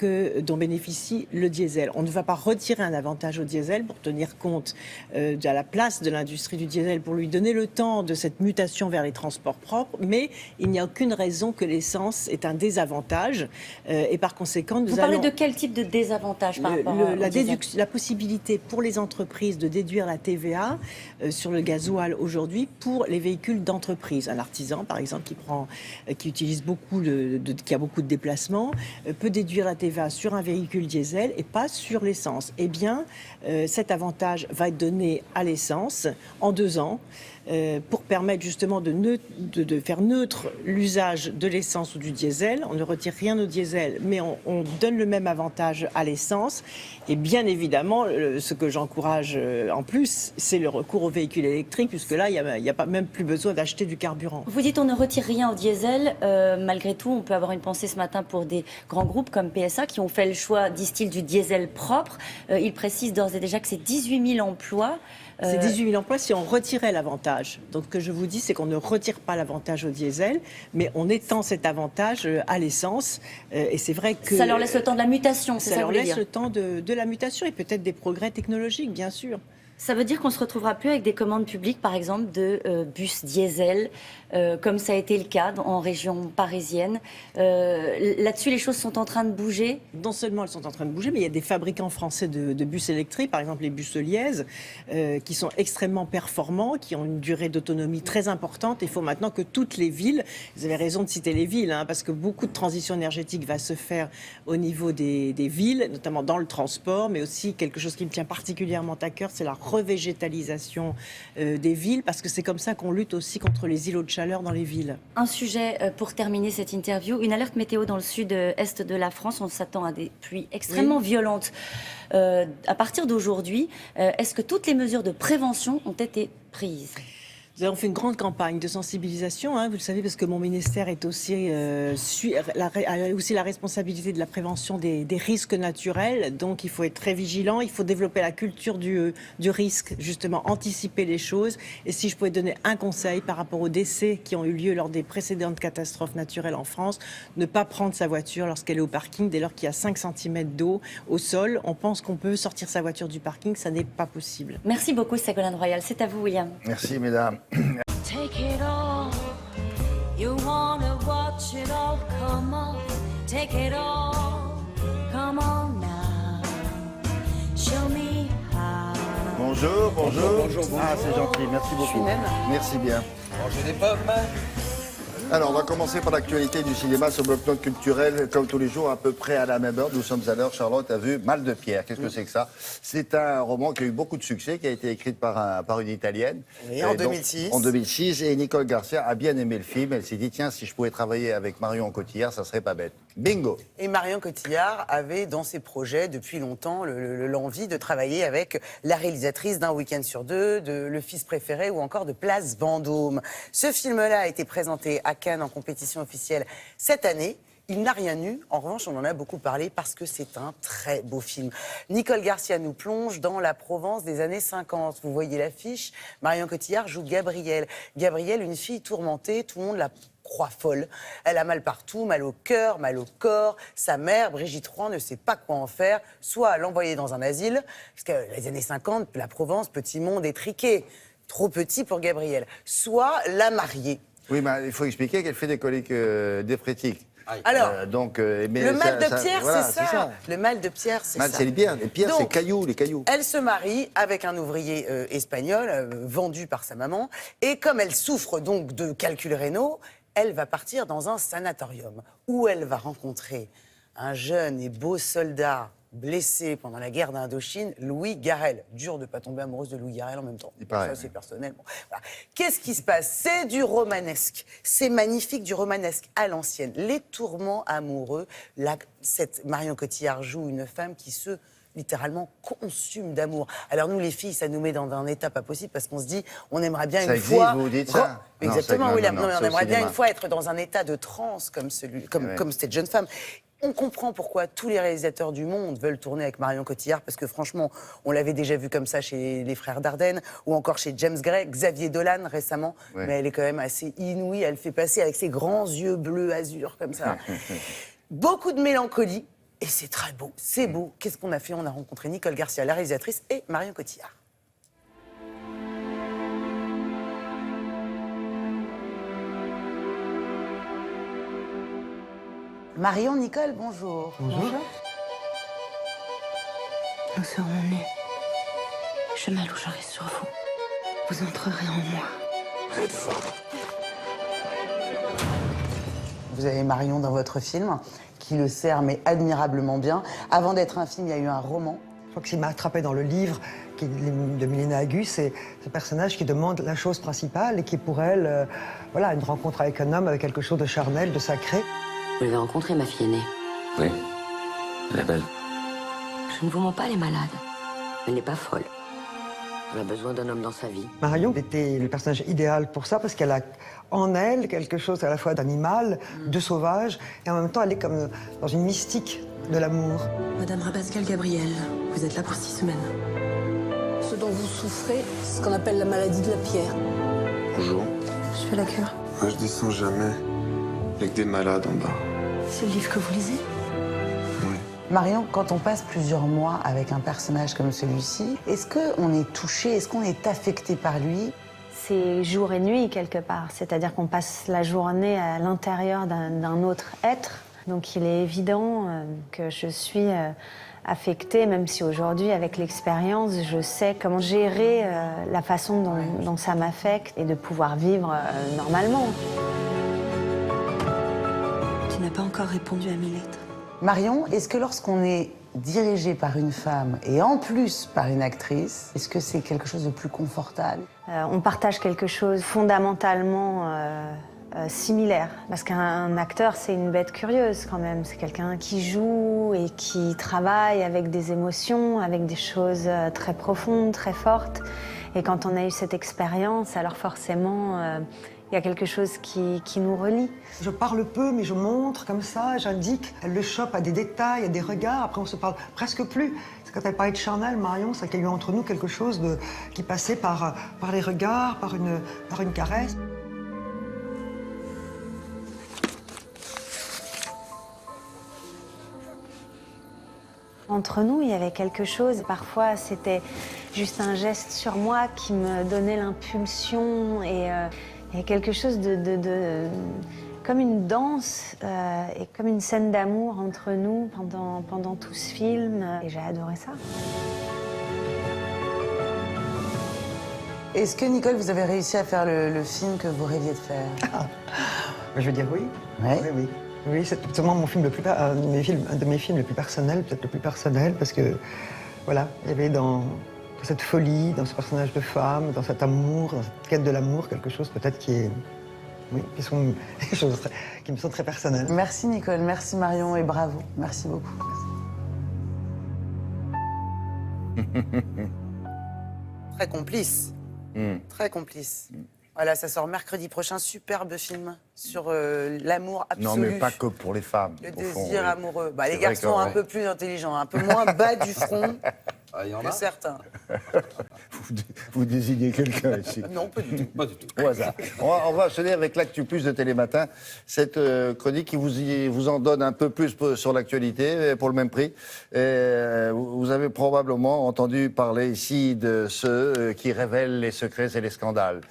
dont bénéficie le diesel. On ne va pas retirer un avantage au diesel pour tenir compte de la place de l'industrie du diesel, pour lui donner le temps de cette mutation vers les transports propres, mais il n'y a aucune raison que l'essence est un désavantage. Et par conséquent, vous parlez de quel type de désavantage par rapport au diesel ? La possibilité pour les entreprises de déduire la TVA sur le gasoil aujourd'hui pour les véhicules d'entreprise. Un artisan, par exemple, qui utilise beaucoup, qui a beaucoup de déplacements, peut déduire la TVA sur un véhicule diesel et pas sur l'essence. Eh bien, cet avantage va être donné à l'essence en 2 ans. Pour permettre justement de faire neutre l'usage de l'essence ou du diesel. On ne retire rien au diesel, mais on donne le même avantage à l'essence. Et bien évidemment, ce que j'encourage en plus, c'est le recours aux véhicules électriques, puisque là, il n'y a pas même plus besoin d'acheter du carburant. Vous dites on ne retire rien au diesel. Malgré tout, on peut avoir une pensée ce matin pour des grands groupes comme PSA qui ont fait le choix, disent-ils, du diesel propre. Ils précisent d'ores et déjà que c'est 18 000 emplois. C'est 18 000 emplois si on retirait l'avantage. Donc ce que je vous dis, c'est qu'on ne retire pas l'avantage au diesel, mais on étend cet avantage à l'essence. Et c'est vrai que... Ça leur laisse le temps de la mutation, c'est ça que vous voulez dire ? Ça leur laisse le temps de la mutation et peut-être des progrès technologiques, bien sûr. Ça veut dire qu'on ne se retrouvera plus avec des commandes publiques, par exemple, de bus diesel, comme ça a été le cas en région parisienne. Là-dessus, les choses sont en train de bouger. Non seulement elles sont en train de bouger, mais il y a des fabricants français de bus électriques, par exemple les bus Liège, qui sont extrêmement performants, qui ont une durée d'autonomie très importante. Il faut maintenant que toutes les villes, vous avez raison de citer les villes, parce que beaucoup de transition énergétique va se faire au niveau des villes, notamment dans le transport, mais aussi quelque chose qui me tient particulièrement à cœur, c'est la revégétalisation des villes, parce que c'est comme ça qu'on lutte aussi contre les îlots de chaleur dans les villes. Un sujet pour terminer cette interview, une alerte météo dans le sud-est de la France. On s'attend à des pluies extrêmement violentes. À partir d'aujourd'hui, est-ce que toutes les mesures de prévention ont été prises ? Nous avons fait une grande campagne de sensibilisation, vous le savez, parce que mon ministère est aussi, a aussi la responsabilité de la prévention des risques naturels. Donc il faut être très vigilant, il faut développer la culture du risque, justement anticiper les choses. Et si je pouvais donner un conseil par rapport aux décès qui ont eu lieu lors des précédentes catastrophes naturelles en France, ne pas prendre sa voiture lorsqu'elle est au parking dès lors qu'il y a 5 cm d'eau au sol. On pense qu'on peut sortir sa voiture du parking, ça n'est pas possible. Merci beaucoup Ségolène Royal, c'est à vous William. Merci mesdames. Take it all. You wanna watch it all. Come on, take it all. Come on now. Show me how. Bonjour, bonjour. Bonjour. Ah, c'est gentil, merci beaucoup. Je suis même. Merci bien. Mangez des pommes. Alors, on va commencer par l'actualité du cinéma, ce bloc-notes culturel, comme tous les jours, à peu près à la même heure. Nous sommes à l'heure. Charlotte a vu Mal de Pierre. Qu'est-ce que c'est que ça ? C'est un roman qui a eu beaucoup de succès, qui a été écrit par une Italienne. Oui, en 2006. En 2006. Et Nicole Garcia a bien aimé le film. Elle s'est dit, tiens, si je pouvais travailler avec Marion Cotillard, ça serait pas bête. Bingo ! Et Marion Cotillard avait dans ses projets depuis longtemps l'envie de travailler avec la réalisatrice d'Un week-end sur deux, de Le fils préféré ou encore de Place Vendôme. Ce film-là a été présenté à Cannes en compétition officielle cette année. Il n'a rien eu. En revanche, on en a beaucoup parlé parce que c'est un très beau film. Nicole Garcia nous plonge dans la Provence des années 50. Vous voyez l'affiche. Marion Cotillard joue Gabrielle. Gabrielle, une fille tourmentée, tout le monde la croit folle. Elle a mal partout, mal au cœur, mal au corps. Sa mère, Brigitte Roy, ne sait pas quoi en faire. Soit l'envoyer dans un asile, parce que les années 50, la Provence, petit monde étriqué, trop petit pour Gabrielle. Soit la marier. Oui, mais il faut expliquer qu'elle fait des coliques déphrétiques. Alors, mais le mal de Pierre, voilà, c'est ça. Le mal de Pierre, c'est ça. C'est les pierres. Les pierres, c'est les cailloux. Elle se marie avec un ouvrier espagnol vendu par sa maman. Et comme elle souffre donc de calculs rénaux, elle va partir dans un sanatorium où elle va rencontrer un jeune et beau soldat blessé pendant la guerre d'Indochine, Louis Garrel. Dur de ne pas tomber amoureuse de Louis Garrel en même temps. Ça, c'est personnel. Bon, voilà. Qu'est-ce qui se passe? C'est du romanesque. C'est magnifique, du romanesque à l'ancienne. Les tourments amoureux. Cette Marion Cotillard joue une femme qui se littéralement consume d'amour. Alors nous, les filles, ça nous met dans un état pas possible parce qu'on se dit, on aimerait bien une fois... vous dites ça? Exactement, William. Non, mais on aimerait bien une fois être dans un état de transe comme cette jeune femme. On comprend pourquoi tous les réalisateurs du monde veulent tourner avec Marion Cotillard, parce que franchement, on l'avait déjà vu comme ça chez les frères Dardenne, ou encore chez James Gray, Xavier Dolan récemment, mais elle est quand même assez inouïe, elle fait passer avec ses grands yeux bleus azur comme ça. Beaucoup de mélancolie, et c'est très beau, c'est beau. Qu'est-ce qu'on a fait? On a rencontré Nicole Garcia, la réalisatrice, et Marion Cotillard. Marion, Nicole, bonjour. Bonjour. Nous serons nus. Je m'allongerai sur vous. Vous entrerez en moi. Vous êtes forte. Vous avez Marion dans votre film, qui le sert mais admirablement bien. Avant d'être un film, il y a eu un roman. Je crois que ce qui m'a attrapé dans le livre de Milena Agus, c'est ce personnage qui demande la chose principale et qui, pour elle, voilà, une rencontre avec un homme, avec quelque chose de charnel, de sacré. Vous l'avez rencontrée, ma fille aînée. Oui, elle est belle. Je ne vous mens pas, elle est malade. Elle n'est pas folle. Elle a besoin d'un homme dans sa vie. Marion était le personnage idéal pour ça, parce qu'elle a en elle quelque chose à la fois d'animal, de sauvage, et en même temps, elle est comme dans une mystique de l'amour. Madame Rabascal Gabriel, vous êtes là pour 6 semaines. Ce dont vous souffrez, c'est ce qu'on appelle la maladie de la pierre. Bonjour. Je fais la cure. Moi, je descends jamais. Il n'y a que des malades en bas. C'est le livre que vous lisez? Marion, quand on passe plusieurs mois avec un personnage comme celui-ci, est-ce qu'on est touché, est-ce qu'on est affecté par lui? C'est jour et nuit quelque part, c'est-à-dire qu'on passe la journée à l'intérieur d'un autre être. Donc il est évident que je suis affectée, même si aujourd'hui, avec l'expérience, je sais comment gérer la façon dont ça m'affecte et de pouvoir vivre normalement. Tu n'as pas encore répondu à mes lettres. Marion, est-ce que lorsqu'on est dirigé par une femme et en plus par une actrice, est-ce que c'est quelque chose de plus confortable? On partage quelque chose fondamentalement similaire. Parce qu'un acteur, c'est une bête curieuse quand même. C'est quelqu'un qui joue et qui travaille avec des émotions, avec des choses très profondes, très fortes. Et quand on a eu cette expérience, alors forcément... il y a quelque chose qui nous relie. Je parle peu, mais je montre comme ça, j'indique. Elle le chope à des détails, à des regards. Après, on se parle presque plus. C'est quand elle parlait de charnel, Marion, c'est qu'il y a eu entre nous quelque chose qui passait par les regards, par une caresse. Entre nous, il y avait quelque chose. Parfois, c'était juste un geste sur moi qui me donnait l'impulsion. Et il y a quelque chose comme une danse et comme une scène d'amour entre nous pendant tout ce film. Et j'ai adoré ça. Est-ce que, Nicole, vous avez réussi à faire le film que vous rêviez de faire? Je veux dire oui. Ouais. Oui, oui. Oui, c'est sûrement mon film un de mes films les plus personnels, peut-être le plus personnel, parce que, voilà, il y avait dans cette folie, dans ce personnage de femme, dans cet amour, dans cette quête de l'amour, quelque chose peut-être qui sont des choses qui me sont très personnelles. Merci Nicole, merci Marion et bravo. Merci beaucoup. Très complice. Très complice. Voilà, ça sort mercredi prochain, superbe film sur l'amour absolu. Non, mais pas que pour les femmes. Le désir amoureux. Bah, les garçons un peu plus intelligents, un peu moins bas du front que certains. Vous désignez quelqu'un ici? Non, pas du tout. Pas du tout. Au hasard. On va enchaîner avec l'Actu Plus de Télématin. Cette chronique qui vous en donne un peu plus sur l'actualité, pour le même prix. Vous avez probablement entendu parler ici de ceux qui révèlent les secrets et les scandales.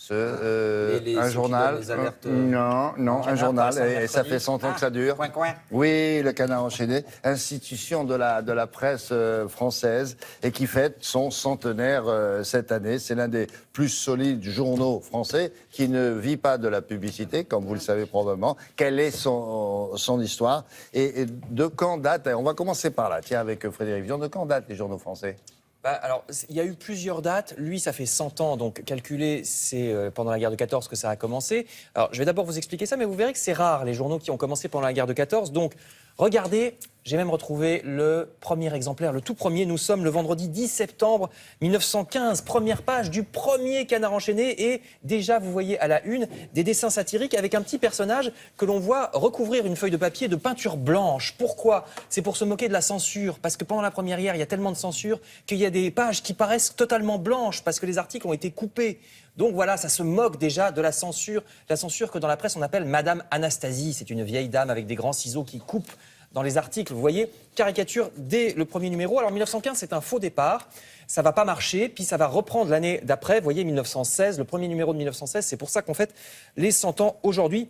Un journal. Les alertes, Non, un journal. Et ça fait 100 ans que ça dure. Coin. Oui, le Canard enchaîné, institution de la presse française et qui fête son centenaire cette année. C'est l'un des plus solides journaux français qui ne vit pas de la publicité, comme vous le savez probablement. Quelle est son histoire et de quand date, on va commencer par là, tiens, avec Frédéric Vian, de quand datent les journaux français ? Alors, il y a eu plusieurs dates. Lui, ça fait 100 ans, donc calculé, c'est pendant la guerre de 14 que ça a commencé. Alors, je vais d'abord vous expliquer ça, mais vous verrez que c'est rare, les journaux qui ont commencé pendant la guerre de 14. Donc, regardez, j'ai même retrouvé le premier exemplaire, le tout premier. Nous sommes le vendredi 10 septembre 1915, première page du premier Canard enchaîné. Et déjà, vous voyez à la une des dessins satiriques avec un petit personnage que l'on voit recouvrir une feuille de papier de peinture blanche. Pourquoi ? C'est pour se moquer de la censure. Parce que pendant la première guerre, il y a tellement de censure qu'il y a des pages qui paraissent totalement blanches parce que les articles ont été coupés. Donc voilà, ça se moque déjà de la censure que dans la presse on appelle Madame Anastasie. C'est une vieille dame avec des grands ciseaux qui coupe dans les articles. Vous voyez, caricature dès le premier numéro. Alors 1915, c'est un faux départ. Ça va pas marcher, puis ça va reprendre l'année d'après. Vous voyez, 1916, le premier numéro de 1916. C'est pour ça qu'on fête les 100 ans aujourd'hui.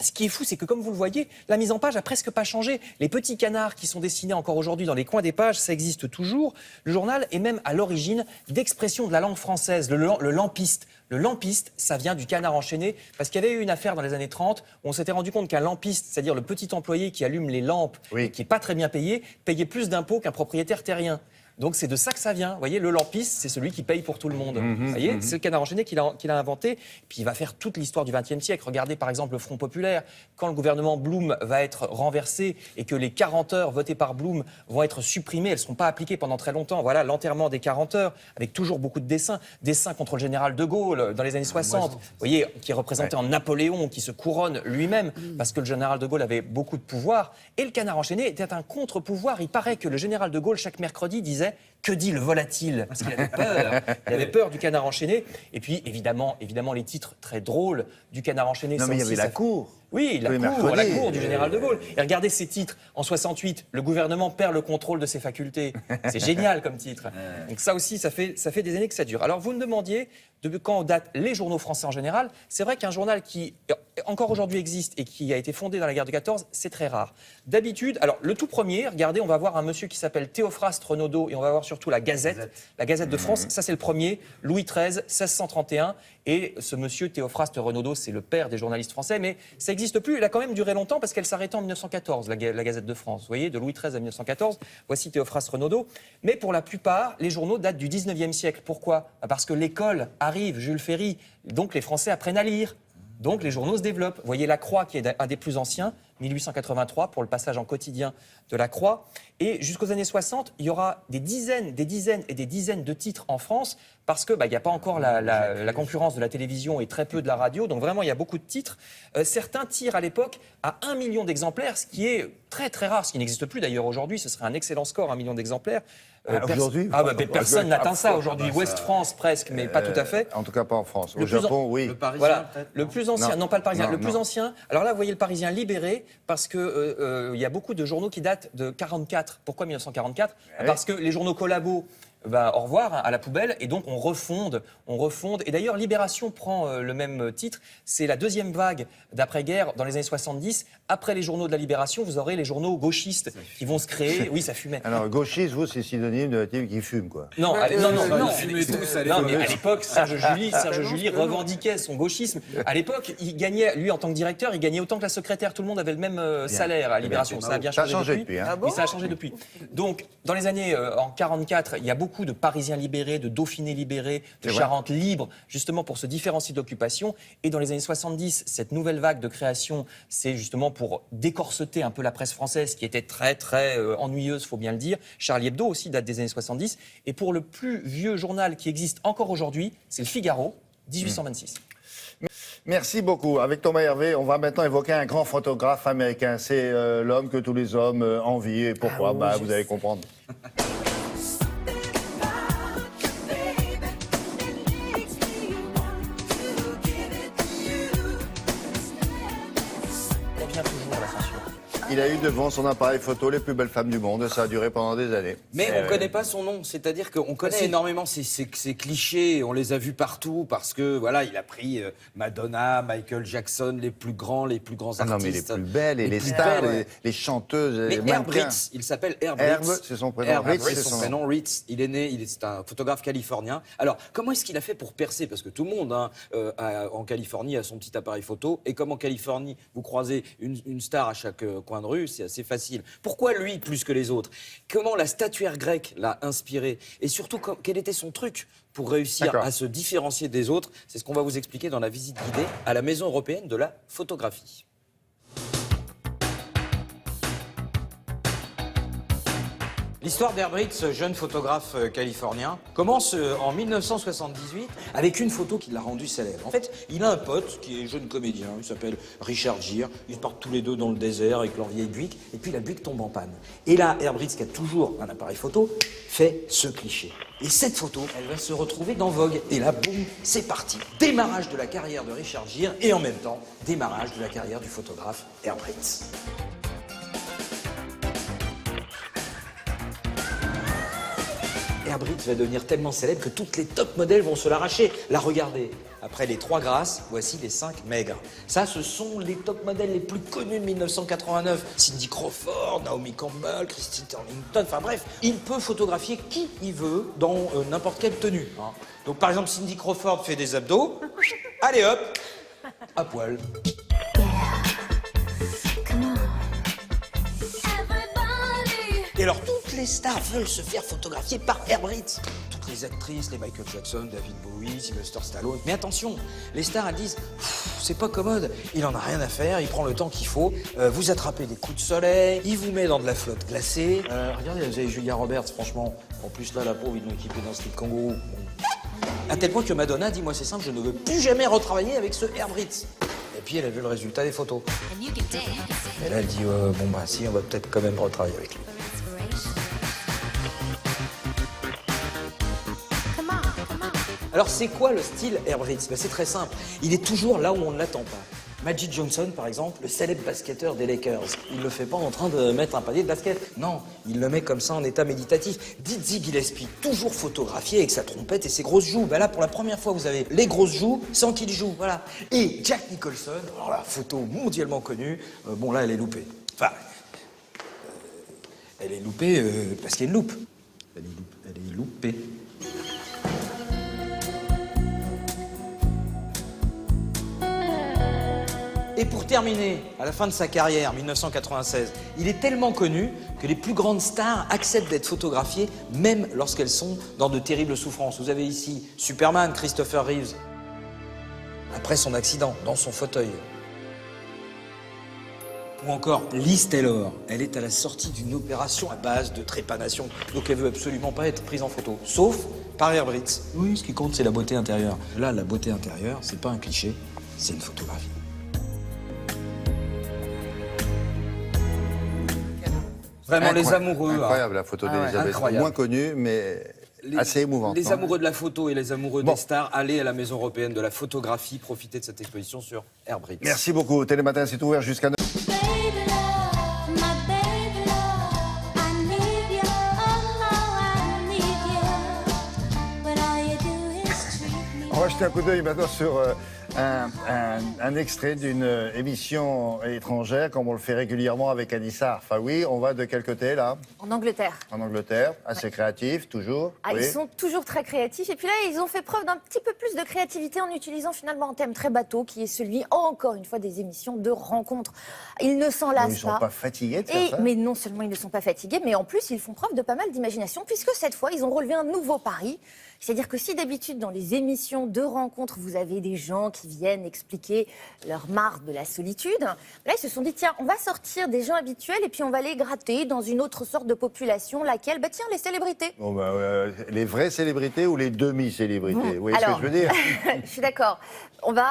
Ce qui est fou, c'est que comme vous le voyez, la mise en page a presque pas changé. Les petits canards qui sont dessinés encore aujourd'hui dans les coins des pages, ça existe toujours. Le journal est même à l'origine d'expressions de la langue française, le lampiste. Le lampiste, ça vient du Canard enchaîné, parce qu'il y avait eu une affaire dans les années 30 où on s'était rendu compte qu'un lampiste, c'est-à-dire le petit employé qui allume les lampes et qui n'est pas très bien payé, payait plus d'impôts qu'un propriétaire terrien. Donc c'est de ça que ça vient. Vous voyez, le lampiste, c'est celui qui paye pour tout le monde. Vous voyez, c'est le Canard enchaîné qui l'a inventé. Puis il va faire toute l'histoire du XXe siècle. Regardez par exemple le Front populaire. Quand le gouvernement Blum va être renversé et que les 40 heures votées par Blum vont être supprimées, elles ne seront pas appliquées pendant très longtemps. Voilà l'enterrement des 40 heures, avec toujours beaucoup de dessins. Dessins contre le général de Gaulle dans les années 60. Vous voyez, qui est représenté en Napoléon, qui se couronne lui-même, parce que le général de Gaulle avait beaucoup de pouvoir. Et le Canard enchaîné était un contre-pouvoir. Il paraît que le général de Gaulle, chaque mercredi, disait « Que dit le volatile ?» Parce qu'il avait peur. Il avait peur du Canard enchaîné. Et puis, évidemment, les titres très drôles du Canard enchaîné. Non, mais il y avait la cour. Oui, la cour du général de Gaulle. Et regardez ces titres. En 68, le gouvernement perd le contrôle de ses facultés. C'est génial comme titre. Donc ça aussi, ça fait des années que ça dure. Alors, vous me demandiez de quand datent les journaux français en général. C'est vrai qu'un journal qui, encore aujourd'hui, existe et qui a été fondé dans la guerre de 14, c'est très rare. D'habitude, alors, le tout premier, regardez, on va voir un monsieur qui s'appelle Théophraste Renaudot et on va voir surtout la Gazette de France. Ça, c'est le premier, Louis XIII, 1631. Et ce monsieur Théophraste Renaudot, c'est le père des journalistes français, mais ça n'existe plus. Elle a quand même duré longtemps parce qu'elle s'arrêtait en 1914, la Gazette de France. Vous voyez, de Louis XIII à 1914, voici Théophraste Renaudot. Mais pour la plupart, les journaux datent du 19e siècle. Pourquoi ? Parce que l'école arrive, Jules Ferry, donc les Français apprennent à lire. Donc les journaux se développent. Vous voyez La Croix, qui est un des plus anciens, 1883, pour le passage en quotidien de La Croix. Et jusqu'aux années 60, il y aura des dizaines et des dizaines de titres en France, parce qu'il n'y a pas encore la concurrence de la télévision et très peu de la radio. Donc vraiment, il y a beaucoup de titres. Certains tirent à l'époque à 1 million d'exemplaires, ce qui est très très rare, ce qui n'existe plus d'ailleurs aujourd'hui. Ce serait un excellent score, 1 million d'exemplaires. Aujourd'hui personne n'atteint ça aujourd'hui. Ouest France presque, mais pas tout à fait. En tout cas pas en France. Au Japon, oui. Le Parisien, le plus ancien, non pas le Parisien, le plus ancien. Alors là, vous voyez le Parisien libéré, parce que il y a beaucoup de journaux qui datent de 44. Pourquoi 1944 ? Parce que les journaux collabos, au revoir, à la poubelle, et donc on refonde. Et d'ailleurs, Libération prend le même titre. C'est la deuxième vague d'après-guerre dans les années 70. Après les journaux de la Libération, vous aurez les journaux gauchistes qui vont se créer. Oui, ça fumait. Alors, gauchiste, vous, c'est synonyme de type qui fume, quoi. Non, mais à l'époque, Serge July revendiquait son gauchisme. À l'époque, il gagnait, lui, en tant que directeur, il gagnait autant que la secrétaire. Tout le monde avait le même salaire à Libération. Ça a bien changé depuis. Oui, ça a changé depuis. Donc, dans les années en 44, il y a beaucoup de Parisiens libérés, de Dauphiné libérés, de Charente libre, justement pour se différencier de l'occupation. Et dans les années 70, cette nouvelle vague de création, c'est justement pour décorseter un peu la presse française qui était très, très ennuyeuse, il faut bien le dire. Charlie Hebdo aussi date des années 70. Et pour le plus vieux journal qui existe encore aujourd'hui, c'est le Figaro, 1826. Merci beaucoup. Avec Thomas Hervé, on va maintenant évoquer un grand photographe américain. C'est l'homme que tous les hommes envient. Et pourquoi ? Vous allez comprendre. il a eu devant son appareil photo les plus belles femmes du monde. Ça a duré pendant des années. Mais on ne connaît pas son nom, c'est-à-dire qu'on connaît énormément ces clichés, on les a vus partout parce que voilà, il a pris Madonna, Michael Jackson, les plus grands artistes. Non, mais les plus belles et les stars, les chanteuses, mais les Herb mannequins. Ritts, il s'appelle Herb Ritts. Herb, c'est son prénom. Herb Ritts, Ritts, c'est son prénom. Ritts, il est né, c'est un photographe californien. Alors, comment est-ce qu'il a fait pour percer? Parce que tout le monde en Californie a son petit appareil photo. Et comme en Californie, vous croisez une star à chaque coin de rue, c'est assez facile. Pourquoi lui plus que les autres? Comment la statuaire grecque l'a inspiré? Et surtout, quel était son truc pour réussir à se différencier des autres? C'est ce qu'on va vous expliquer dans la visite guidée à la Maison européenne de la photographie. L'histoire d'Herb Ritts, jeune photographe californien, commence en 1978 avec une photo qui l'a rendu célèbre. En fait, il a un pote qui est jeune comédien, il s'appelle Richard Gere. Ils partent tous les deux dans le désert avec leur vieille Buick, et puis la Buick tombe en panne. Et là, Herb Ritts, qui a toujours un appareil photo, fait ce cliché. Et cette photo, elle va se retrouver dans Vogue. Et là, boum, c'est parti. Démarrage de la carrière de Richard Gere et en même temps, démarrage de la carrière du photographe Herb Ritts. Herb Ritts va devenir tellement célèbre que toutes les top modèles vont se l'arracher, la regarder. Après les 3 grasses, voici les 5 maigres. Ça, ce sont les top modèles les plus connus de 1989. Cindy Crawford, Naomi Campbell, Christy Turlington, enfin bref. Il peut photographier qui il veut dans n'importe quelle tenue. Donc par exemple, Cindy Crawford fait des abdos. Allez hop, à poil. Et alors, toutes les stars veulent se faire photographier par Herb Ritts. Toutes les actrices, les Michael Jackson, David Bowie, Sylvester Stallone. Mais attention, les stars, elles disent « c'est pas commode, il en a rien à faire, il prend le temps qu'il faut, vous attrapez des coups de soleil, il vous met dans de la flotte glacée. Regardez, vous avez Julia Roberts, franchement. En plus, là, la pauvre, ils l'ont équipée d'un slip kangourou. Bon. À tel point que Madonna dit « moi, c'est simple, je ne veux plus jamais retravailler avec ce Herb Ritts. » Et puis, elle a vu le résultat des photos. Et là, elle dit bon, bah si, on va peut-être quand même retravailler avec lui. Alors c'est quoi le style Herb Ritts? C'est très simple, il est toujours là où on ne l'attend pas. Magic Johnson, par exemple, le célèbre basketteur des Lakers, il ne le fait pas en train de mettre un panier de basket. Non, il le met comme ça en état méditatif. Dizzy Gillespie, toujours photographié avec sa trompette et ses grosses joues. Ben là, pour la première fois, vous avez les grosses joues sans qu'il joue, voilà. Et Jack Nicholson, alors la photo mondialement connue, bon là, elle est loupée. Enfin, elle est loupée parce qu'il y a une loupe. Elle est loupée. Et pour terminer, à la fin de sa carrière, 1996, il est tellement connu que les plus grandes stars acceptent d'être photographiées, même lorsqu'elles sont dans de terribles souffrances. Vous avez ici Superman, Christopher Reeves, après son accident, dans son fauteuil. Ou encore Liz Taylor, elle est à la sortie d'une opération à base de trépanation, donc elle veut absolument pas être prise en photo, sauf par Herb Ritts. Oui, ce qui compte, c'est la beauté intérieure. Là, la beauté intérieure, c'est pas un cliché, c'est une photographie. Vraiment, les amoureux. Incroyable la photo d'Elisabeth. Moins connue, mais assez émouvante. Les amoureux de la photo et les amoureux des stars, allez à la Maison européenne de la photographie, profitez de cette exposition sur Herb Ritts. Merci beaucoup. Télématin, c'est ouvert jusqu'à 9h. On va jeter un coup d'œil maintenant sur un extrait d'une émission étrangère, comme on le fait régulièrement avec Anissa Arfaoui. On va de quel côté, là? En Angleterre. En Angleterre, assez créatif, toujours. Ah, oui. Ils sont toujours très créatifs. Et puis là, ils ont fait preuve d'un petit peu plus de créativité en utilisant finalement un thème très bateau, qui est celui, encore une fois, des émissions de rencontres. Ils ne s'en lassent pas. Ils ne sont pas fatigués de faire ça? Mais non seulement ils ne sont pas fatigués, mais en plus, ils font preuve de pas mal d'imagination, puisque cette fois, ils ont relevé un nouveau pari. C'est-à-dire que si d'habitude, dans les émissions de rencontres, vous avez des gens qui viennent expliquer leur marre de la solitude, là, ils se sont dit, tiens, on va sortir des gens habituels et puis on va les gratter dans une autre sorte de population, laquelle, bah tiens, les célébrités. Bon, les vraies célébrités ou les demi-célébrités? Vous voyez ce que je veux dire? Je suis d'accord. On va...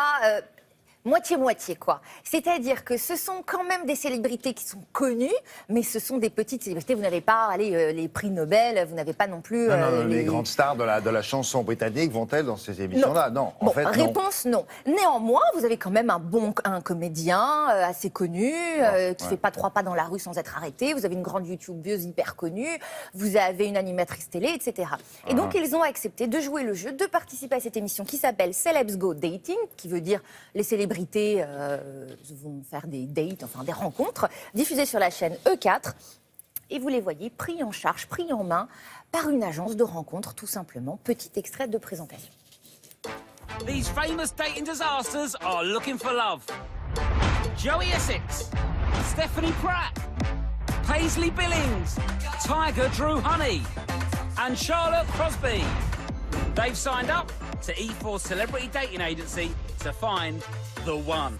moitié-moitié, quoi. C'est-à-dire que ce sont quand même des célébrités qui sont connues, mais ce sont des petites célébrités. Vous n'avez pas les prix Nobel, vous n'avez pas non plus... les grandes stars de la chanson britannique vont-elles dans ces émissions-là? Non. En fait, réponse non. Néanmoins, vous avez quand même un comédien assez connu, qui fait pas 3 pas dans la rue sans être arrêté. Vous avez une grande youtubeuse hyper connue. Vous avez une animatrice télé, etc. Et donc, ils ont accepté de jouer le jeu, de participer à cette émission qui s'appelle Celebs Go Dating, qui veut dire les célébrités vont faire des dates, enfin des rencontres, diffusées sur la chaîne E4. Et vous les voyez pris en charge, pris en main par une agence de rencontres, tout simplement. Petit extrait de présentation. These famous dating disasters are looking for love. Joey Essex, Stephanie Pratt, Paisley Billings, Tiger Drew Honey, and Charlotte Crosby. They've signed up to E4's celebrity dating agency to find the one.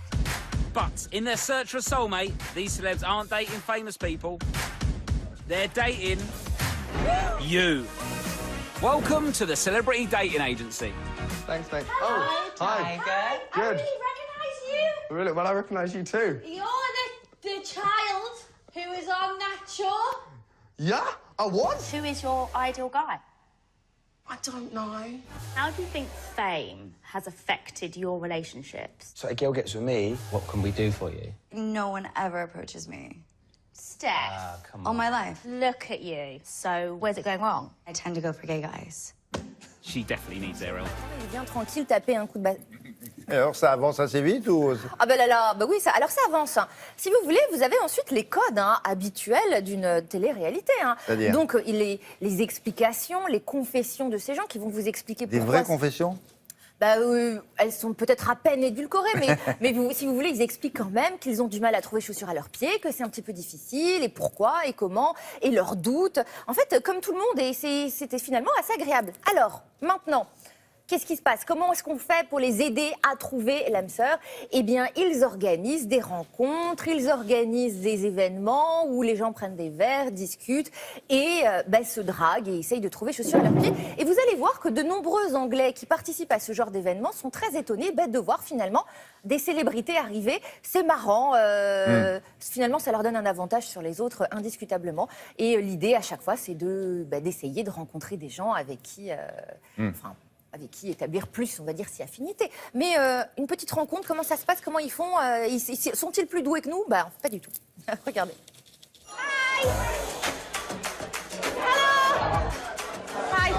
But in their search for a soulmate, these celebs aren't dating famous people. They're dating you. Welcome to the Celebrity Dating Agency. Thanks, mate. Hi. Good. I really recognise you. Really? Well, I recognise you too. You're the child who is on that show. Yeah? I what? Who is your ideal guy? I don't know. How do you think fame has affected your relationships? So a girl gets with me, what can we do for you? No one ever approaches me. Steph, Come All my life. look at you. So where's it going wrong? I tend to go for gay guys. She definitely needs their help. Il vient tranquille taper un coup de bâton. Et alors, ça avance assez vite ou... Ah ben là, bah oui, alors ça avance. Si vous voulez, vous avez ensuite les codes habituels d'une télé-réalité. C'est-à-dire Donc les explications, les confessions de ces gens qui vont vous expliquer Des pourquoi... vraies confessions? Elles sont peut-être à peine édulcorées, mais si vous voulez, ils expliquent quand même qu'ils ont du mal à trouver chaussures à leurs pieds, que c'est un petit peu difficile, et pourquoi, et comment, et leurs doutes. En fait, comme tout le monde, et c'était finalement assez agréable. Alors, maintenant... Qu'est-ce qui se passe? Comment est-ce qu'on fait pour les aider à trouver l'âme sœur? Eh bien, ils organisent des rencontres, ils organisent des événements où les gens prennent des verres, discutent et se draguent et essayent de trouver chaussures à leurs pieds. Et vous allez voir que de nombreux Anglais qui participent à ce genre d'événements sont très étonnés de voir finalement des célébrités arriver. C'est marrant. Finalement, ça leur donne un avantage sur les autres, indiscutablement. Et l'idée, à chaque fois, c'est d'essayer de rencontrer des gens avec qui... avec qui établir plus, on va dire, si affinité. Mais une petite rencontre, comment ça se passe? Comment ils font? Sont-ils plus doués que nous? Pas du tout. Regardez. Hi! Hello! Hi.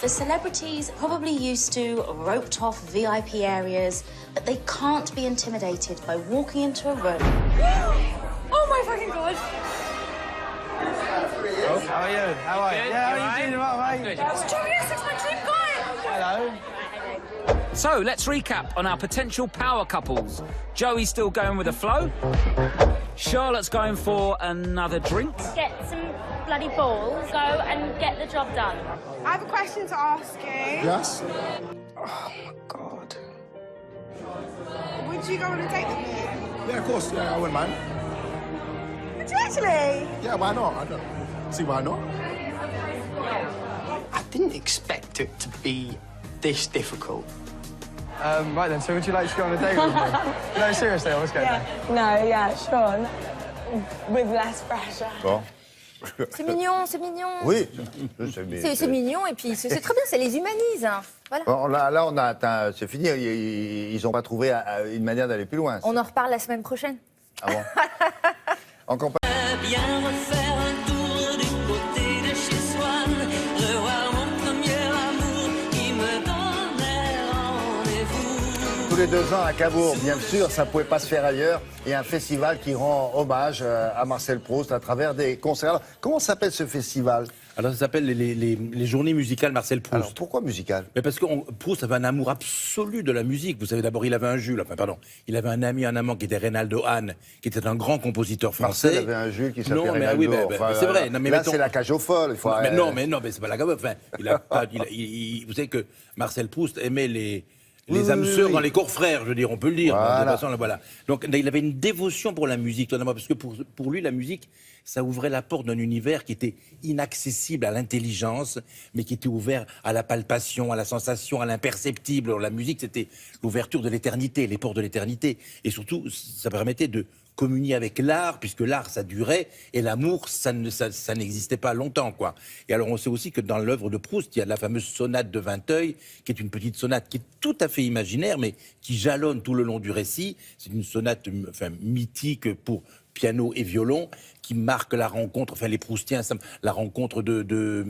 The celebrities probably used to roped off VIP areas, but they can't be intimidated by walking into a room. Oh my fucking God! Oh, how are you? How are you? Yeah, how are you doing? Right, mate? That's Joey Essex, my dream guy! Hello. So let's recap on our potential power couples. Joey's still going with the flow. Charlotte's going for another drink. Get some bloody balls, go and get the job done. I have a question to ask you. Yes? Oh my God. Would you go on a date with me? Yeah, of course. Yeah, I wouldn't mind. Would you actually? Yeah, why not? I don't see why not. I didn't expect it to be this difficult. Right then, so would you like to go on a date with me? No, seriously, I was going to. No, yeah, sure. With less pressure. Bon. C'est mignon, c'est mignon. Oui. C'est mignon et puis c'est très bien, ça les humanise. Voilà. Bon, là, on a atteint... C'est fini. Ils n'ont pas trouvé une manière d'aller plus loin. On en reparle la semaine prochaine. Ah bon? En campagne. Bien refaire un tour du côté de chez Swann, revoir mon premier amour qui me donnait rendez-vous. Tous les 2 ans à Cabourg, bien sûr, ça ne pouvait pas se faire ailleurs. Et un festival qui rend hommage à Marcel Proust à travers des concerts. Alors, comment s'appelle ce festival? Alors ça s'appelle les journées musicales Marcel Proust. Alors pourquoi musical? Mais parce que Proust avait un amour absolu de la musique. Vous savez, d'abord il avait il avait un ami, un amant qui était Reynaldo Hahn, qui était un grand compositeur français. Marcel avait un Jules qui s'appelait Reynaldo. Oui, c'est vrai. Non, mais là c'est la cage aux folles. Non, mais c'est pas la cage aux folles. Enfin, vous savez que Marcel Proust aimait Les âmes sœurs dans les corps frères, je veux dire, on peut le dire. Voilà. De toute façon, là, voilà. Donc il avait une dévotion pour la musique, notamment parce que pour lui, la musique, ça ouvrait la porte d'un univers qui était inaccessible à l'intelligence, mais qui était ouvert à la palpation, à la sensation, à l'imperceptible. Alors, la musique, c'était l'ouverture de l'éternité, les portes de l'éternité. Et surtout, ça permettait de communier avec l'art, puisque l'art, ça durait, et l'amour, ça n'existait pas longtemps, quoi. Et alors, on sait aussi que dans l'œuvre de Proust, il y a la fameuse sonate de Vinteuil, qui est une petite sonate qui est tout à fait imaginaire, mais qui jalonne tout le long du récit. C'est une sonate, enfin, mythique pour piano et violon, qui marque la rencontre, enfin les Proustiens, la rencontre de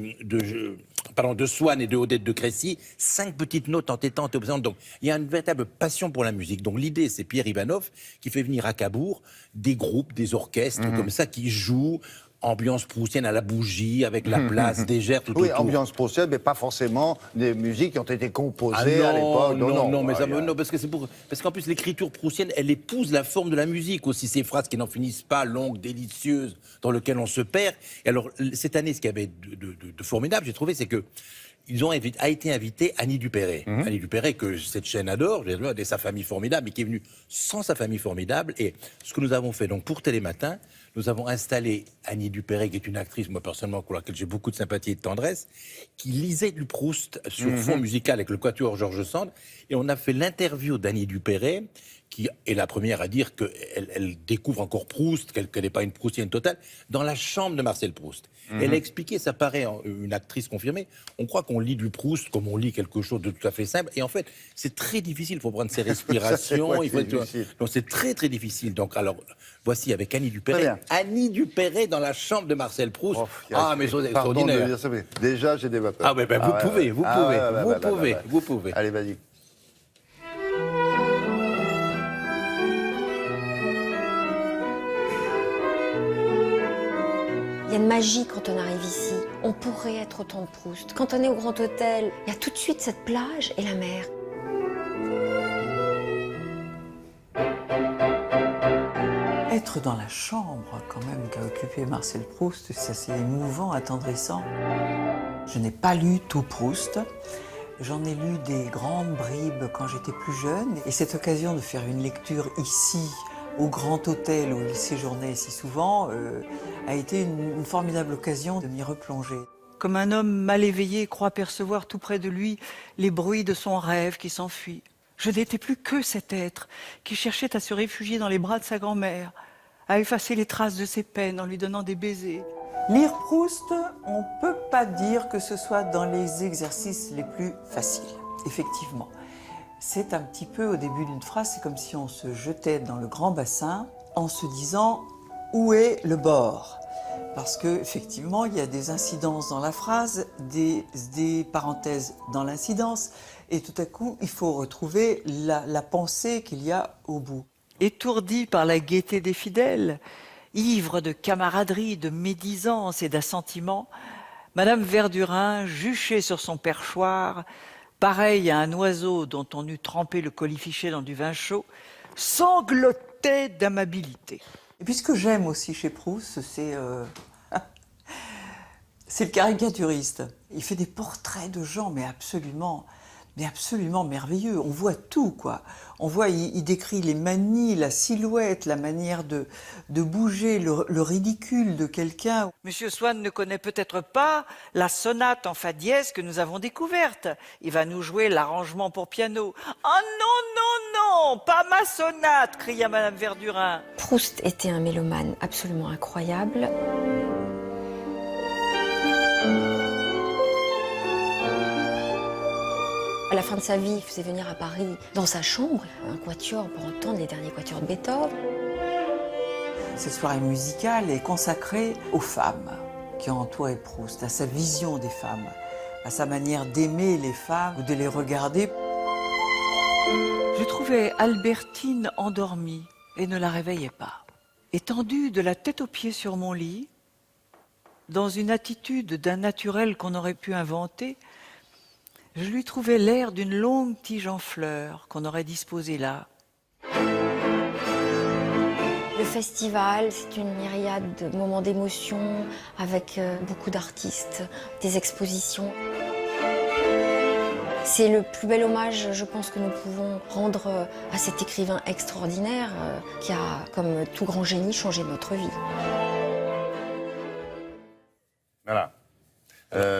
Swann et de Odette de Crécy, 5 petites notes entêtantes et obsédantes. Donc il y a une véritable passion pour la musique. Donc l'idée, c'est Pierre Ivanov qui fait venir à Cabourg des groupes, des orchestres comme ça, qui jouent ambiance proustienne à la bougie, avec la place, des gertes tout oui, autour. ambiance proustienne, mais pas forcément des musiques qui ont été composées à l'époque. Non, parce qu'en plus, l'écriture proustienne, elle épouse la forme de la musique aussi, ces phrases qui n'en finissent pas, longues, délicieuses, dans lesquelles on se perd. Et alors, cette année, ce qu'il y avait de formidable, j'ai trouvé, c'est que a été invité Annie Dupéret. Annie Dupéret, que cette chaîne adore, et sa famille formidable, mais qui est venue sans sa famille formidable. Et ce que nous avons fait, donc, pour Télématin, nous avons installé Annie Dupéret, qui est une actrice, moi personnellement, pour laquelle j'ai beaucoup de sympathie et de tendresse, qui lisait du Proust sur fond musical avec le quatuor Georges Sand. Et on a fait l'interview d'Annie Dupéret, qui est la première à dire qu'elle découvre encore Proust, qu'elle n'est pas une proustienne totale, dans la chambre de Marcel Proust. Elle a expliqué, ça paraît une actrice confirmée, on croit qu'on lit du Proust comme on lit quelque chose de tout à fait simple, et en fait, c'est très difficile, il faut prendre ses respirations, donc c'est très très difficile. Donc alors, voici avec Annie Dupéret dans la chambre de Marcel Proust. Mais c'est extraordinaire. De dire ça, mais déjà, j'ai des vapeurs. Vous pouvez. Allez, vas-y. Il y a une magie quand on arrive ici. On pourrait être au temps de Proust. Quand on est au Grand Hôtel, il y a tout de suite cette plage et la mer. Être dans la chambre, quand même, qu'a occupé Marcel Proust, c'est assez émouvant, attendrissant. Je n'ai pas lu tout Proust. J'en ai lu des grandes bribes quand j'étais plus jeune. Et cette occasion de faire une lecture ici, au Grand Hôtel où il séjournait si souvent, a été une formidable occasion de m'y replonger. Comme un homme mal éveillé croit percevoir tout près de lui les bruits de son rêve qui s'enfuit. Je n'étais plus que cet être qui cherchait à se réfugier dans les bras de sa grand-mère, à effacer les traces de ses peines en lui donnant des baisers. Lire Proust, on ne peut pas dire que ce soit dans les exercices les plus faciles, effectivement. C'est un petit peu, au début d'une phrase, c'est comme si on se jetait dans le grand bassin en se disant « où est le bord ?» Parce qu'effectivement, il y a des incidences dans la phrase, des parenthèses dans l'incidence, et tout à coup, il faut retrouver la pensée qu'il y a au bout. Étourdi par la gaieté des fidèles, ivre de camaraderie, de médisance et d'assentiment, Madame Verdurin, juchée sur son perchoir, pareil à un oiseau dont on eût trempé le colifichet dans du vin chaud, sanglotait d'amabilité. Et puis ce que j'aime aussi chez Proust, c'est le caricaturiste. Il fait des portraits de gens, mais absolument merveilleux. On voit tout, quoi. On voit, il décrit les manies, la silhouette, la manière de bouger, le ridicule de quelqu'un. Monsieur Swann ne connaît peut-être pas la sonate en fa dièse que nous avons découverte. Il va nous jouer l'arrangement pour piano. « Oh non, pas ma sonate !» cria Madame Verdurin. Proust était un mélomane absolument incroyable. À la fin de sa vie, il faisait venir à Paris, dans sa chambre, un quatuor pour entendre les derniers quatuors de Beethoven. Cette soirée musicale est consacrée aux femmes qui ont entouré Proust, à sa vision des femmes, à sa manière d'aimer les femmes ou de les regarder. Je trouvais Albertine endormie et ne la réveillais pas. Étendue de la tête aux pieds sur mon lit, dans une attitude d'un naturel qu'on aurait pu inventer, je lui trouvais l'air d'une longue tige en fleurs qu'on aurait disposée là. Le festival, c'est une myriade de moments d'émotion avec beaucoup d'artistes, des expositions. C'est le plus bel hommage, je pense, que nous pouvons rendre à cet écrivain extraordinaire qui a, comme tout grand génie, changé notre vie. Voilà.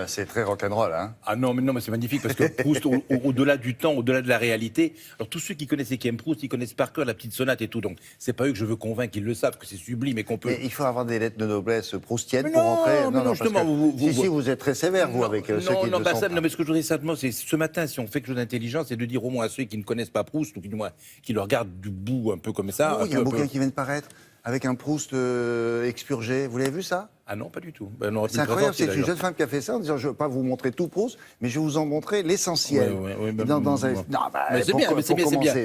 C'est très rock'n'roll, hein. Ah non, mais c'est magnifique parce que Proust, au-delà du temps, au-delà de la réalité, alors tous ceux qui connaissent et qui aiment Proust, ils connaissent par cœur la petite sonate et tout, donc c'est pas eux que je veux convaincre, ils le savent, que c'est sublime et qu'on peut... Mais il faut avoir des lettres de noblesse proustiennes Mais pour non, rentrer. mais non, justement, vous êtes très sévère, vous, avec ceux qui non, le pas sont ça, pas. non, mais ce que je voudrais simplement, c'est ce matin, si on fait quelque chose d'intelligent, c'est de dire au moins à ceux qui ne connaissent pas Proust, ou qui, du moins, qui le regardent du bout un peu comme ça... Oh, il y a un bouquin qui vient de paraître, avec un Proust expurgé. Vous l'avez vu, ça? Ah non, pas du tout. Ben, non, c'est incroyable, c'est une jeune femme qui a fait ça en disant je ne vais pas vous montrer tout Proust, mais je vais vous en montrer l'essentiel. C'est bien,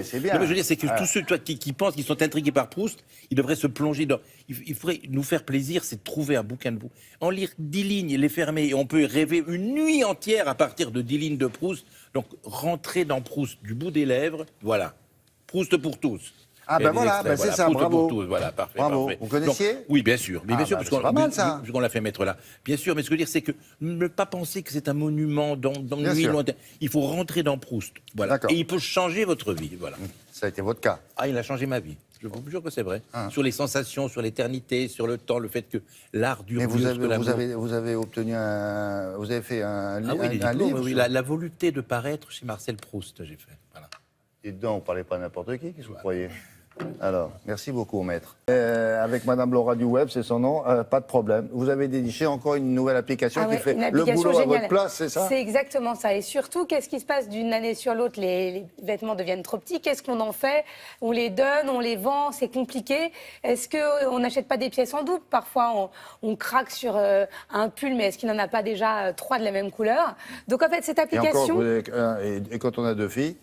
c'est bien. Non, mais je veux dire, c'est que tous ceux qui pensent, qui sont intrigués par Proust, ils devraient se plonger dans... Il faudrait nous faire plaisir, c'est de trouver un bouquin de vous. En lire 10 lignes, les fermer, et on peut rêver une nuit entière à partir de 10 lignes de Proust. Donc, rentrer dans Proust du bout des lèvres, voilà. Proust pour tous. Ah ben voilà, ben c'est ça, bravo. Pour tous, voilà, parfait, bravo. parfait. Vous connaissiez? Donc, oui, bien sûr. Mais bien sûr, parce c'est pas mal, ça. qu'on l'a fait mettre là. Bien sûr, mais ce que je veux dire, c'est que ne pas penser que c'est un monument dans une nuit lointaine. Il faut rentrer dans Proust. Voilà. Et il peut changer votre vie. Voilà. Ça a été votre cas. Ah, il a changé ma vie. Je vous jure que c'est vrai. Sur les sensations, sur l'éternité, sur le temps, le fait que l'art dure. Mais vous avez obtenu un... Vous avez fait un livre? Oui, la volupté de paraître chez Marcel Proust, j'ai fait. Voilà. Et dedans, on ne parlait pas à n'importe qui, qu'est-ce que vous croyez? Alors, merci beaucoup, maître. Avec Madame Laura du Web, c'est son nom, pas de problème. Vous avez déniché encore une nouvelle application qui fait le boulot à votre place, c'est ça? C'est exactement ça. Et surtout, qu'est-ce qui se passe d'une année sur l'autre? Les vêtements deviennent trop petits. Qu'est-ce qu'on en fait? On les donne, on les vend, c'est compliqué. Est-ce qu'on n'achète pas des pièces en double? Parfois, on craque sur un pull, mais est-ce qu'il n'en a pas déjà 3 de la même couleur? Donc, en fait, cette application... Et quand on a 2 filles...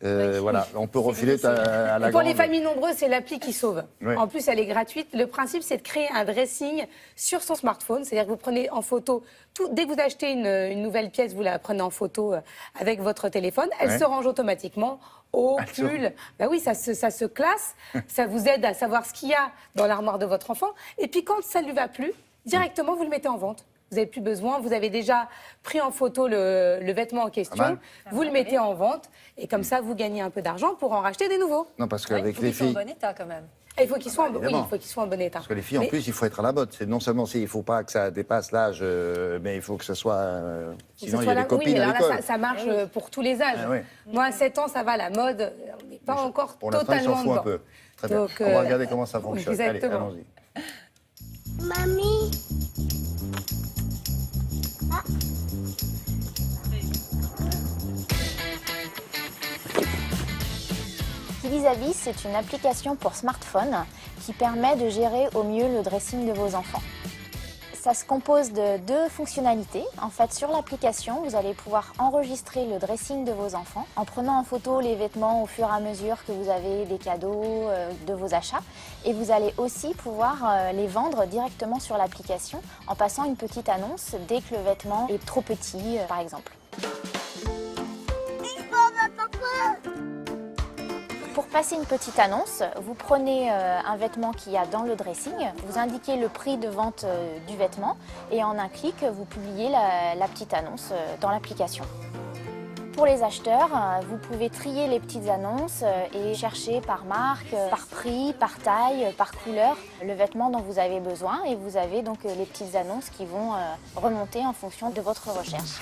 voilà, on peut refiler à la Pour grande. les familles nombreuses, c'est l'appli qui sauve. Oui. En plus, elle est gratuite. Le principe, c'est de créer un dressing sur son smartphone. C'est-à-dire que vous prenez en photo, dès que vous achetez une nouvelle pièce, vous la prenez en photo avec votre téléphone. Elle se range automatiquement au pull. Bah oui, ça se classe. Ça vous aide à savoir ce qu'il y a dans l'armoire de votre enfant. Et puis, quand ça ne lui va plus, directement, vous le mettez en vente. Vous n'avez plus besoin, vous avez déjà pris en photo le vêtement en question, vous le mettez en vente, et comme ça, vous gagnez un peu d'argent pour en racheter des nouveaux. Non, parce qu'avec les filles... Il faut qu'ils soient en bon état, quand même. Il faut qu'ils soient, en bon état. Parce que les filles, en plus, il faut être à la mode. C'est non seulement il ne faut pas que ça dépasse l'âge, mais il faut que ce soit... sinon, il y a des copines à l'école. Ça marche pour tous les âges. Moi, à 7 ans, ça va, la mode, on n'est pas encore pour totalement l'instant, il s'en fout dedans. un peu. Très bien. On va regarder comment ça fonctionne. Exactement. Allez, allons-y. Mamie. Kidisavis, c'est une application pour smartphone qui permet de gérer au mieux le dressing de vos enfants. Ça se compose de 2 fonctionnalités. En fait, sur l'application, vous allez pouvoir enregistrer le dressing de vos enfants en prenant en photo les vêtements au fur et à mesure que vous avez des cadeaux de vos achats. Et vous allez aussi pouvoir les vendre directement sur l'application en passant une petite annonce dès que le vêtement est trop petit, par exemple. Pour passer une petite annonce, vous prenez un vêtement qu'il y a dans le dressing, vous indiquez le prix de vente du vêtement et en un clic, vous publiez la petite annonce dans l'application. Pour les acheteurs, vous pouvez trier les petites annonces et chercher par marque, par prix, par taille, par couleur, le vêtement dont vous avez besoin et vous avez donc les petites annonces qui vont remonter en fonction de votre recherche.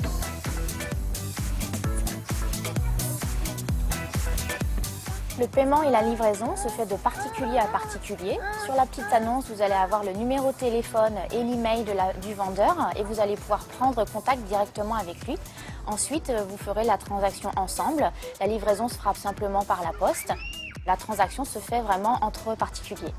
Le paiement et la livraison se fait de particulier à particulier. Sur la petite annonce, vous allez avoir le numéro de téléphone et l'email du vendeur et vous allez pouvoir prendre contact directement avec lui. Ensuite, vous ferez la transaction ensemble. La livraison se fera simplement par la poste. La transaction se fait vraiment entre particuliers.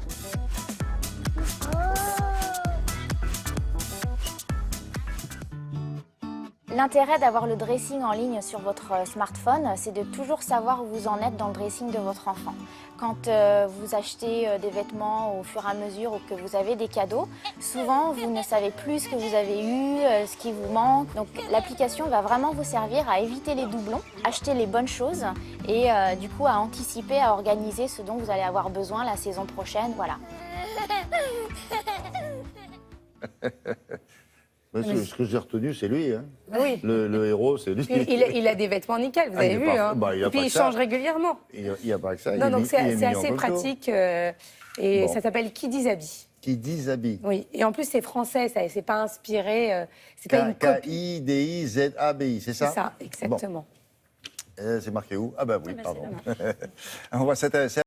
L'intérêt d'avoir le dressing en ligne sur votre smartphone, c'est de toujours savoir où vous en êtes dans le dressing de votre enfant. Quand vous achetez des vêtements au fur et à mesure ou que vous avez des cadeaux, souvent vous ne savez plus ce que vous avez eu, ce qui vous manque. Donc l'application va vraiment vous servir à éviter les doublons, acheter les bonnes choses et du coup à anticiper, à organiser ce dont vous allez avoir besoin la saison prochaine. Voilà. Ce que j'ai retenu, c'est lui. Hein. Oui. Le héros, c'est lui. Puis il a des vêtements nickel, vous avez vu. Hein. Il a et puis pas il que ça. change régulièrement. Il n'y a pas que ça. Non, donc c'est mis en assez contour. pratique. Et ça s'appelle Qui dishabille. Qui dishabille. Oui, et en plus c'est français, ça, c'est pas inspiré, c'est pas une copie. K-I-D-I-Z-A-B-I, c'est ça? C'est ça, exactement. Bon. C'est marqué où? Ah bah oui, Ah bah, pardon. c'est dommage. On va s'intéresser